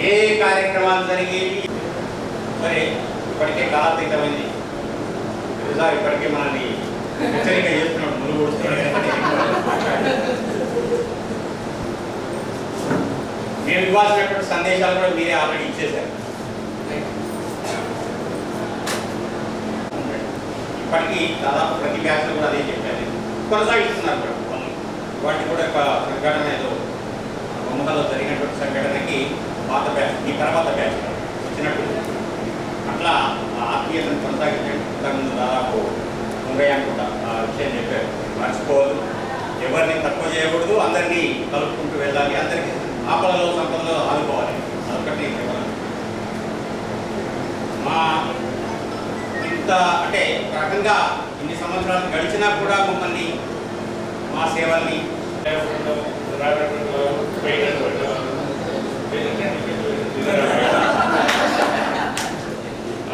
ఏ కార్యక్రమాలు జరిగేవి మరి ఇప్పటికే కాలాతీతమైంది. సార్ ఇప్పటికే మనల్ని హెచ్చరిక చేస్తున్నాడు, ముళ్ళు కొడుతున్నాడు. మేము ఇవ్వాల్సినటువంటి సందేశాలు కూడా మీరే ఆల్రెడీ ఇచ్చేశారు. ఇప్పటికీ దాదాపు ప్రతి బ్యాచ్లో కూడా అదే చెప్పారు, కొనసాగిస్తున్నారు కూడా. వాటి కూడా ఒక సంఘటన ఏదో బొమ్మలో జరిగినటువంటి సంఘటనకి పాత బ్యాచ్ ఈ తర్వాత బ్యాచ్ వచ్చినట్టు అట్లా ఆత్మీయతను కొనసాగించే ముందు దాదాపు ముంగయ్య కూడా ఆ విషయం చెప్పారు. మర్చిపోవద్దు, ఎవరిని తక్కువ చేయకూడదు, అందరినీ కలుపుకుంటూ వెళ్ళాలి, అందరికీ ఆపదలో సంపదలో ఆదుకోవాలి. అదొకటి మా ఇంత అంటే ఒక రకంగా ఇన్ని సంవత్సరాలు గడిచినా కూడా మమ్మల్ని మా సేవల్ని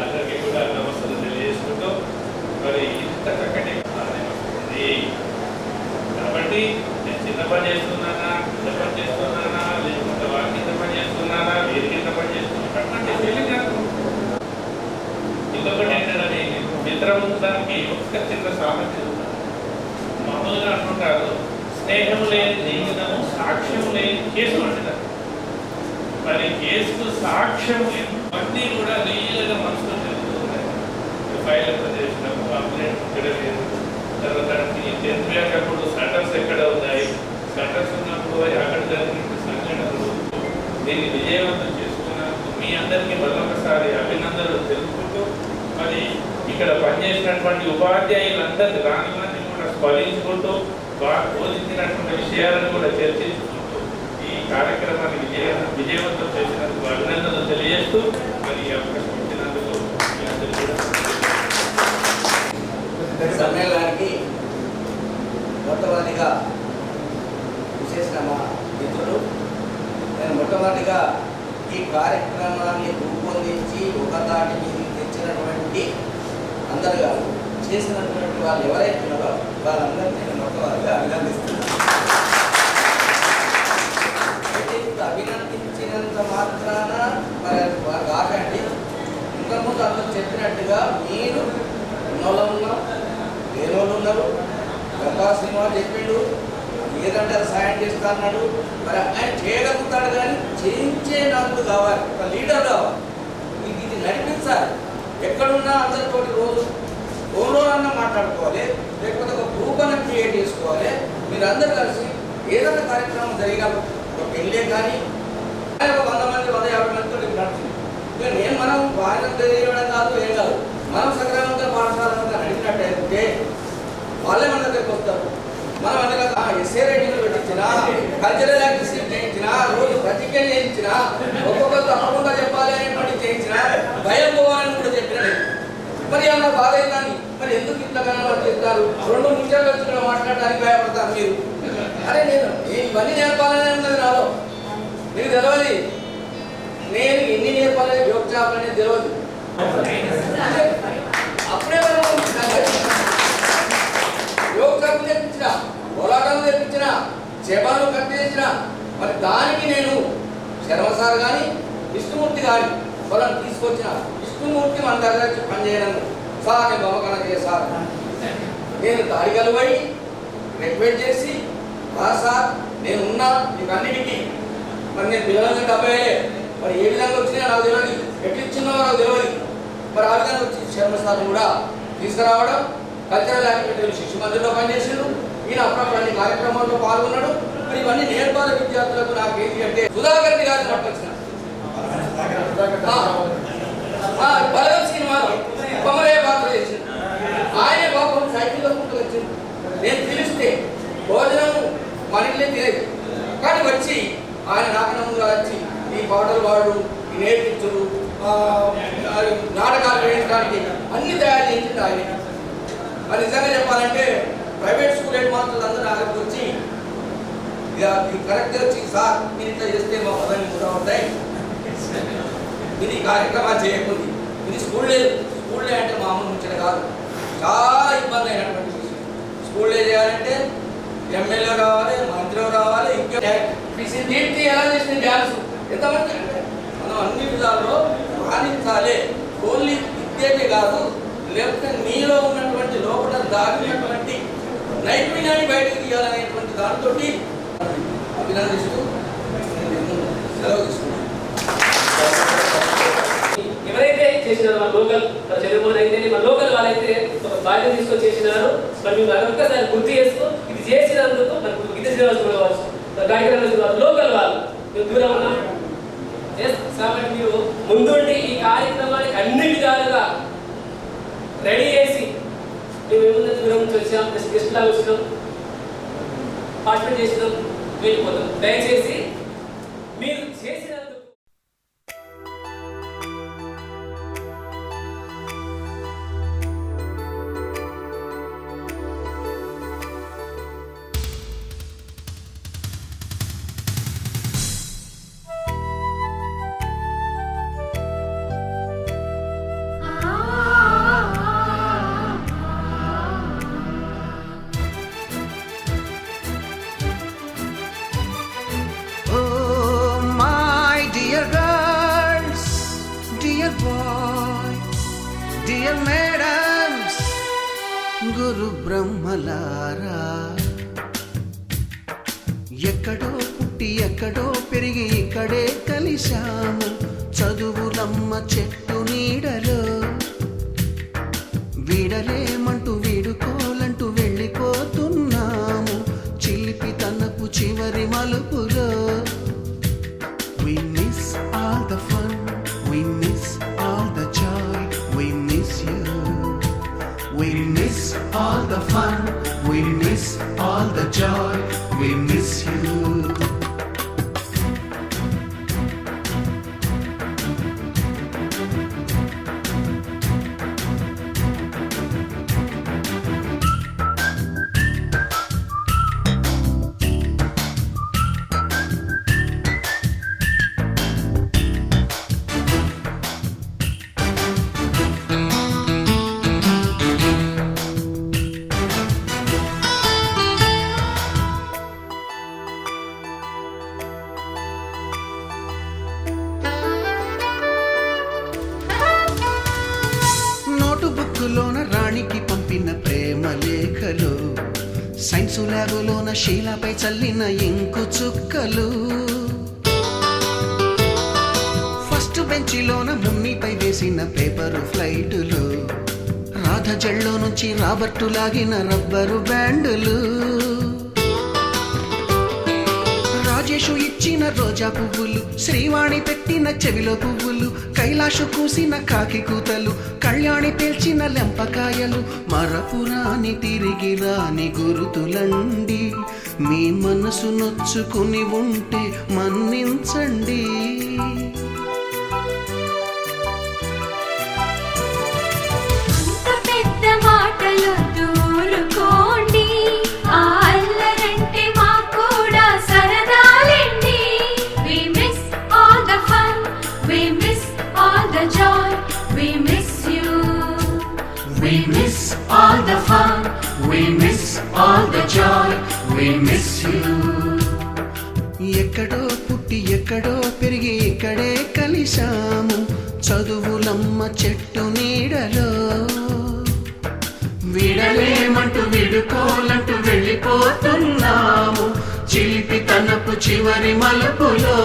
అందరికీ కూడా నమస్కారం తెలియజేసుకుంటూ మరి ఇంత చక్కటి వస్తుంది. కాబట్టి నేను చిన్న పని చేస్తున్నానా, పెద్ద పని చేస్తున్నానా, లేకపోతే వాళ్ళ కింద పని చేస్తున్నానా, వీరి కింద పని చేస్తున్నానా అటువంటి ఫీలింగ్ నాకు. ఇంకొకటి ఏంటంటే మిత్రం దానికి ఒక చిన్న సామర్థ్యం మామూలుగా అంటుంటారు, స్నేహం లేని జీవితము, సాక్ష్యం లేని కేసు అంటారు. మరి కేసుకు సాక్ష్యం అన్నీ కూడా రియల్గా మనసులో తెలుస్తున్నాయి. ఫైల్ ఎక్కడ చేసినాము, అప్డేట్ ఎక్కడ లేదు, తర్వాత 10th బ్యాచ్ అప్పుడు సెంటర్స్ ఎక్కడ ఉన్నాయి, సెంటర్స్ ఉన్నప్పుడు అక్కడ జరిగిన సంఘటనలు, దీన్ని విజయవంతం చేసుకున్నందుకు మీ అందరికీ మరొకసారి అభినందనలు తెలుపుకుంటూ, మరి ఇక్కడ పనిచేసినటువంటి ఉపాధ్యాయులందరినీ రాని మందిని కూడా స్మరించుకుంటూ, వారు బోధించినటువంటి విషయాలను కూడా చర్చించుకుంటూ ఈ కార్యక్రమాన్ని విజయవంతం చేసినందుకు అభినందనలు తెలియజేస్తూ మరి అవకాశం ఇచ్చినందుకు మీ అందరికీ కూడా సమ్మేళనానికి మొట్టమొదటిగా విశేష మా మిత్రులు, నేను మొట్టమొదటిగా ఈ కార్యక్రమాన్ని రూపొందించి ఒకదాటి మీద తెచ్చినటువంటి అందరు కాదు, చేసినటువంటి వాళ్ళు ఎవరైతే ఉన్నారో వాళ్ళందరినీ నేను మొట్టమొదటిగా అభినందిస్తున్నాను. అయితే అభినందించినంత మాత్రాన మరి వారు కాకండి, ఇంతకుముందు అందరూ చెప్పినట్టుగా మీరు ఉన్నోళ్ళు ఉన్నాం, వేరే వాళ్ళు ఉన్నారు. గంగా సినిమా చెప్పిండు, ఏదంటే అది సాయం చేస్తా అన్నాడు. మరి ఆయన చేయగలుగుతాడు కానీ చేయించే నాకు కావాలి, ఒక లీడర్ కావాలి, ఇది నడిపించాలి. ఎక్కడున్నా అందరితోటి రోజు ఫోన్లోనన్నా మాట్లాడుకోవాలి, లేకపోతే ఒక గ్రూప్ అన్న క్రియేట్ చేసుకోవాలి. మీరందరూ కలిసి ఏదైనా కార్యక్రమం జరిగిన ఒక పెళ్ళే కానీ 100 మంది 150 మందితో నడుస్తుంది. ఇక నేను మనం వాయిదా తెలియడం కాదు, ఏం కాదు, మనం సక్రమంగా పాఠశాలంగా నడిపినట్టయితే వాళ్ళే మన దగ్గరికి వస్తారు. మనం అందులో ఎస్ఏ రైటింగ్లు పెట్టించినా, కల్చరల్ యాక్టివిటీస్ చేయించినా, రోజు ప్రతిజ్ఞ చేయించినా, ఒక్కొక్కరు తప్పకుండా చెప్పాలి అనేటువంటి చేయించినా, భయం పోవాలని కూడా చెప్పినా. మరి అలా బాధ అవుతాను, మరి ఎందుకు ఇంతగానో వాళ్ళు చెప్తారు, 2 నిమిషాలు వచ్చి ఇక్కడ మాట్లాడడానికి భయపడతారు మీరు. అరే నేను ఇవన్నీ నేర్పాలనే ఉన్నది నాలో, మీకు తెలియదు. నేను ఎన్ని నేర్పాలి యోగ చేపలు అనేది తెలియదు. అప్పుడే యోగ చేపలు తెప్పించిన, పోరాటాలు తెప్పించిన, చేపలు కట్టేసిన, మరి దానికి నేను శర్మ సార్ కానీ విష్ణుమూర్తి కానీ వాళ్ళని తీసుకొచ్చిన. విష్ణుమూర్తి మన దగ్గర వచ్చి పనిచేయడం సార్, నేను బొమ్మకన్నా సార్, నేను దాడిగలు పోయి రిక్వెస్ట్ చేసి సార్ నేను ఉన్నా మీకు అన్నిటికీ, మరి నేను పిల్లలకి 70 మరి ఏ విధంగా వచ్చినా నాకు తెలియదు, ఎట్లు ఇచ్చినో నాకు తెలియదు. మరి ఆ విధంగా వచ్చి శర్మ సార్ కూడా తీసుకురావడం, కల్చరల్ యాక్టివిటీలు శిశు మందిర్లో పనిచేసాడు. ఈయన అప్పుడప్పుడు అన్ని కార్యక్రమాల్లో పాల్గొన్నాడు. మరి ఇవన్నీ నేర్పాల విద్యార్థులకు నాకు ఏంటి అంటే సుధాకర్ గారిని పట్టుకొచ్చిన బలగం సినిమాలో కొమరయ్య పాత్ర చేసింది. ఆయన పాపం సైకిల్లో పుట్టుకొచ్చింది. నేను పిలిస్తే భోజనం మన ఇంట్లో తినేది, కానీ వచ్చి ఆయన నాటకంగా వచ్చి ఈ పాటలు వాడు, ఈ నేర్పించుడు, నాటకాలు వేయించడానికి అన్ని తయారు చేయించింది ఆయన. మరి నిజంగా చెప్పాలంటే ప్రైవేట్ స్కూల్ హెడ్ మాస్టర్లు అందరూ ఆయనకు వచ్చి కరెక్ట్గా వచ్చి సార్ మీరు ఇట్లా చేస్తే మా పదాన్ని కూడా ఉంటాయి, ఇది కార్యక్రమాలు చేయకుండా ఇది స్కూల్లే అంటే మామూలు ముచ్చట కాదు, చాలా ఇబ్బంది అయినటువంటి విషయం. స్కూల్లే చేయాలంటే ఎమ్మెల్యే రావాలి, మంత్రి రావాలి, ఇంకా దీప్తి ఎలా చేసిన డ్యాన్స్ ఎంతమంది. మనం అన్ని విధాల్లో రాణించాలి. ఓన్లీ విద్యకే కాదు, లేకపోతే మీలో ఉన్నటువంటి లోపల దాగినటువంటి నైపుణ్యాన్ని బయటకు తీయాలనేటువంటి దాంతో అభినందిస్తూ సెలవు తీసుకున్నాను. ఎవరైతే చేసినారో మన లోకల్ చదువుకోని అయితే మన లోకల్ వాళ్ళైతే ఒక బాధ్యత తీసుకొని చేసినారు. మరి మేము ఒక్కసారి గుర్తు చేసుకో, ఇది చేసినందుకు మనకు గీత శ్రీనివాస్ కూడా కావచ్చు, కార్యక్రమం లోకల్ వాళ్ళు మేము దూరం ఉన్నాం కాబట్టి మీరు ముందుండి ఈ కార్యక్రమానికి అన్ని విధాలుగా రెడీ చేసి మేము ఏముందో దూరం నుంచి వచ్చాం, గెస్ట్ లాగా వచ్చినాం, పార్టిసిపేట్ చేసినాం, వెళ్ళిపోతాం. దయచేసి మీరు చేసినందుకు డియర్ మేడమ్స్, గురు బ్రహ్మలారా, ఎక్కడో పుట్టి ఎక్కడో పెరిగి ఇక్కడే కలిశాము చదువులమ్మ చెట్టు నీడలో. వీడలేమంటూ వీడుకోలంటూ వెళ్ళిపోతున్నాము చిలిపి తనపు చివరి మలుపులో. We miss all the fun, we miss all the joy, we miss you. We miss all the fun, we miss all the joy, we miss you. Science ల్యాబులోన శీలపై చల్లిన ఇంకు చుక్కలు, ఫస్ట్ బెంచిలోన మున్నిపై వేసిన పేపరు ఫ్లైటులు, రాధ జల్లో నుంచి రాబర్టు లాగిన rubber బ్యాండులు, Rajesh ఇచ్చిన రోజా పువ్వులు, శ్రీవాణి పెట్టిన చెవిలో పువ్వులు, కైలాషు కూసిన కాకి కూతలు, కళ్యాణి పేల్చిన లెంపకాయలు, మరపురాని తిరిగి రాని గురుతులండి. మీ మనసు నొచ్చుకుని ఉంటే మన్నించండి. మాటలొద్దు ఊరుకోండి, ఆ అల్లరంటే మాకు కూడా సరదాలండి. We miss all the fun, we miss all the joy, we miss you. We miss all the fun, we miss all the joy, we miss you. ఎక్కడో పుట్టి ఎక్కడో పెరిగి ఇక్కడే కలిశాము, చదువులమ్మ చెట్టు నీడలో. విడలేమంటూ విడుకోలంటూ వెళ్ళిపోతున్నాము, చిలిపి తనపు చివరి మలుపులో.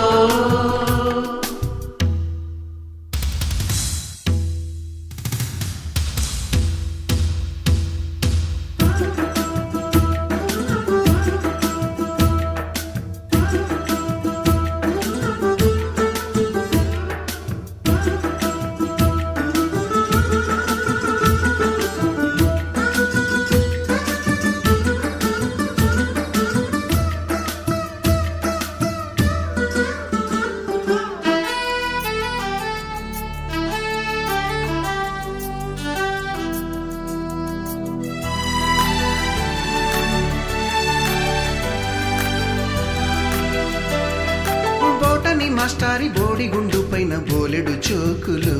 మాస్టారి బోడిగుండు పైన బోలెడు చోకులు,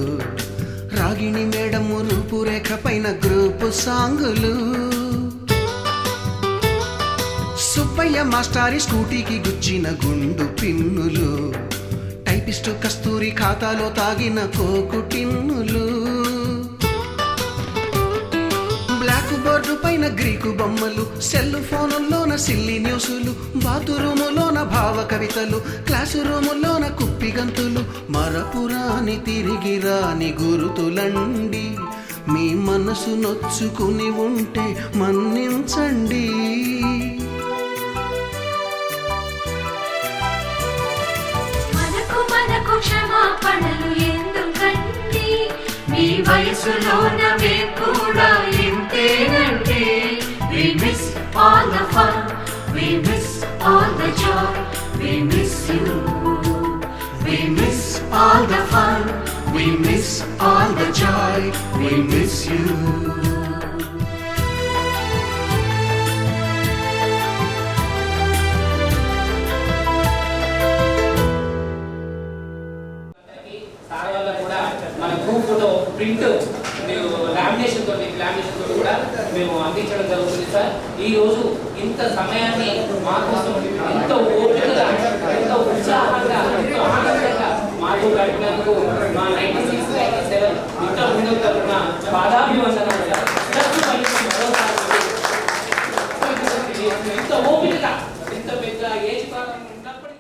రాగిణి మేడము రూపురేఖ పైన గ్రూపు సాంగులు, సుబ్బయ్య మాస్టారి స్కూటీకి గుచ్చిన గుండు పిన్నులు, టైపిస్టు కస్తూరి ఖాతాలో తాగిన కోకు టిన్నులు, బ్లాక్ బోర్డు పైన గ్రీకు బొమ్మలు, సెల్ ఫోనుల్లోన సిల్లి న్యూసులు, బాతురూములోన భావ కవితలు, క్లాసు రూములోన కుప్పి గంతులు, మరపురాని తిరిగి రాని గురుతులండి. మీ మనసు నొచ్చుకుని ఉంటే మన్నించండి. మనకు క్షమాపణలు ఎందుకండి, మీ వయసులోన మేము కూడా ఇంతేనండి. We miss all the fun, we miss all the joy, we miss you. We miss all the fun, we miss all the joy, we miss you. మన గ్రూప్ ఫోటో ప్రింట్ లామినేషన్ తోటి కూడా మేము అందించడం జరుగుతుంది సార్. ఈ రోజు ఇంత సమయాన్ని మా కోసం ఎంతో ఓపికగా, ఎంతో ఉత్సాహంగా, ఎంతో ఆనందంగా మాకు గడిపినందుకు మా 96, 97 ఇంత ముందు తరఫున పాదాభివందనాలు సార్. ఎంత ఓపికగా, ఎంత పెద్ద ఏజ్ ఉన్నప్పటికీ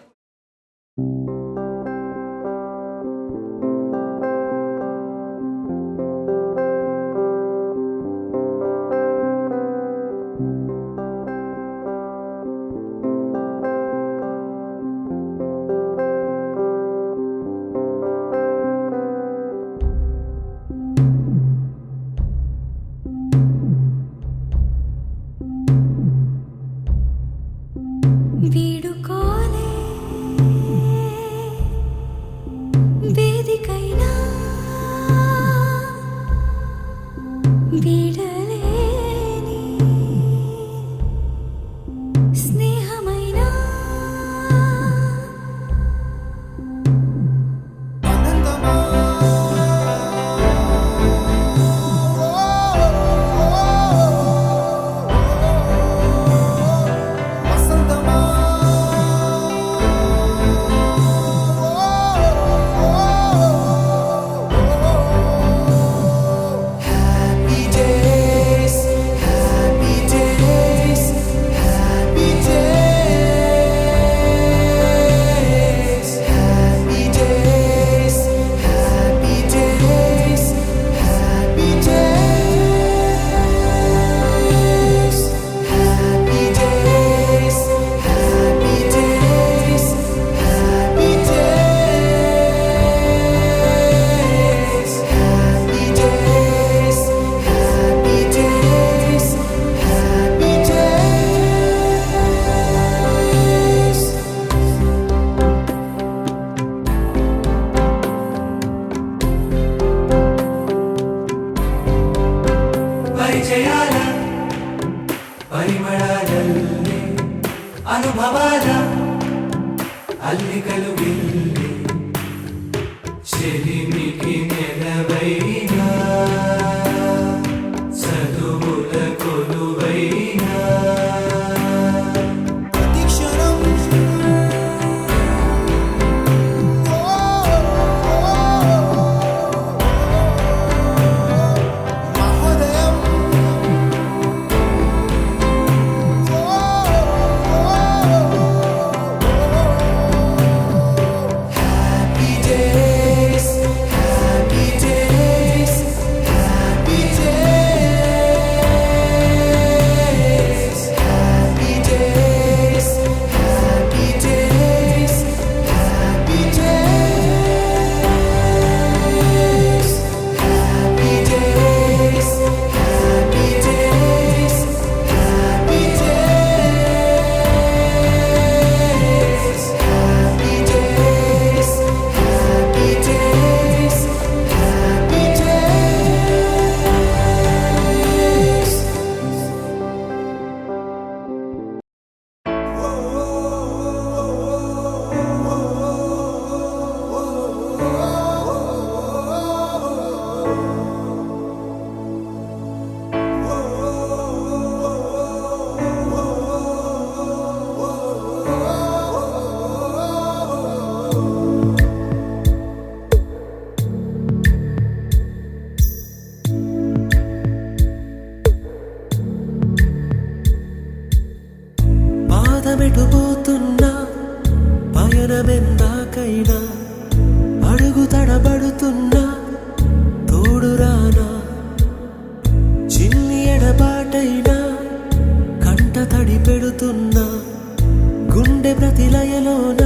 పరిచయాల పరిమళాలల్లే అనుభవాల అల్లికలు విల్లే చెలిమికి నెలవైనా చదువుల కొలువైనా పాదమెటుపోతున్నా పయనమెందాకైనా అడుగు తడబడుతున్నా తోడురానా చిన్ని ఎడబాటైనా కంట తడి పెడుతున్నా గుండె ప్రతిలయలోన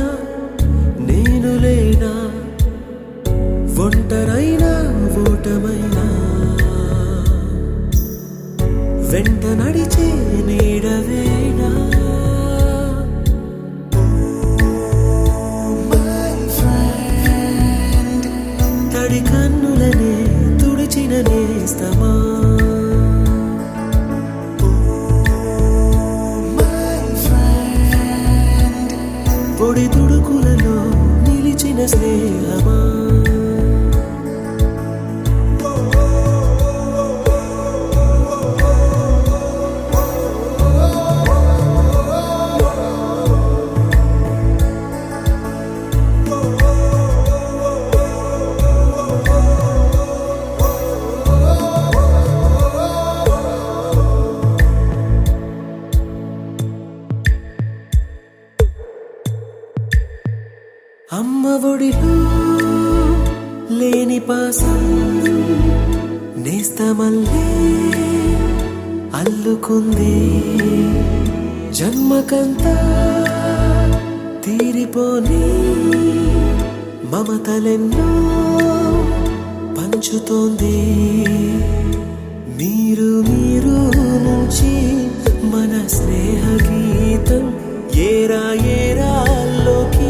నేను లేనా ఒంటరైనా ఓటమైనా వెంట నడిచే నీడవేనా తడి కన్నులనే తుడిచిన నేస్తమా పొడి తుడుకులలో నిలిచిన స్నేహమా అమ్మ ఒడిలో లేని పాసం నేస్తమల్లే అల్లుకుంది జన్మకంతా తీరిపోని మమతలెన్నో పంచుతోంది మీరు నుంచి మన స్నేహ గీతం ఏరా ఏరాల్లోకి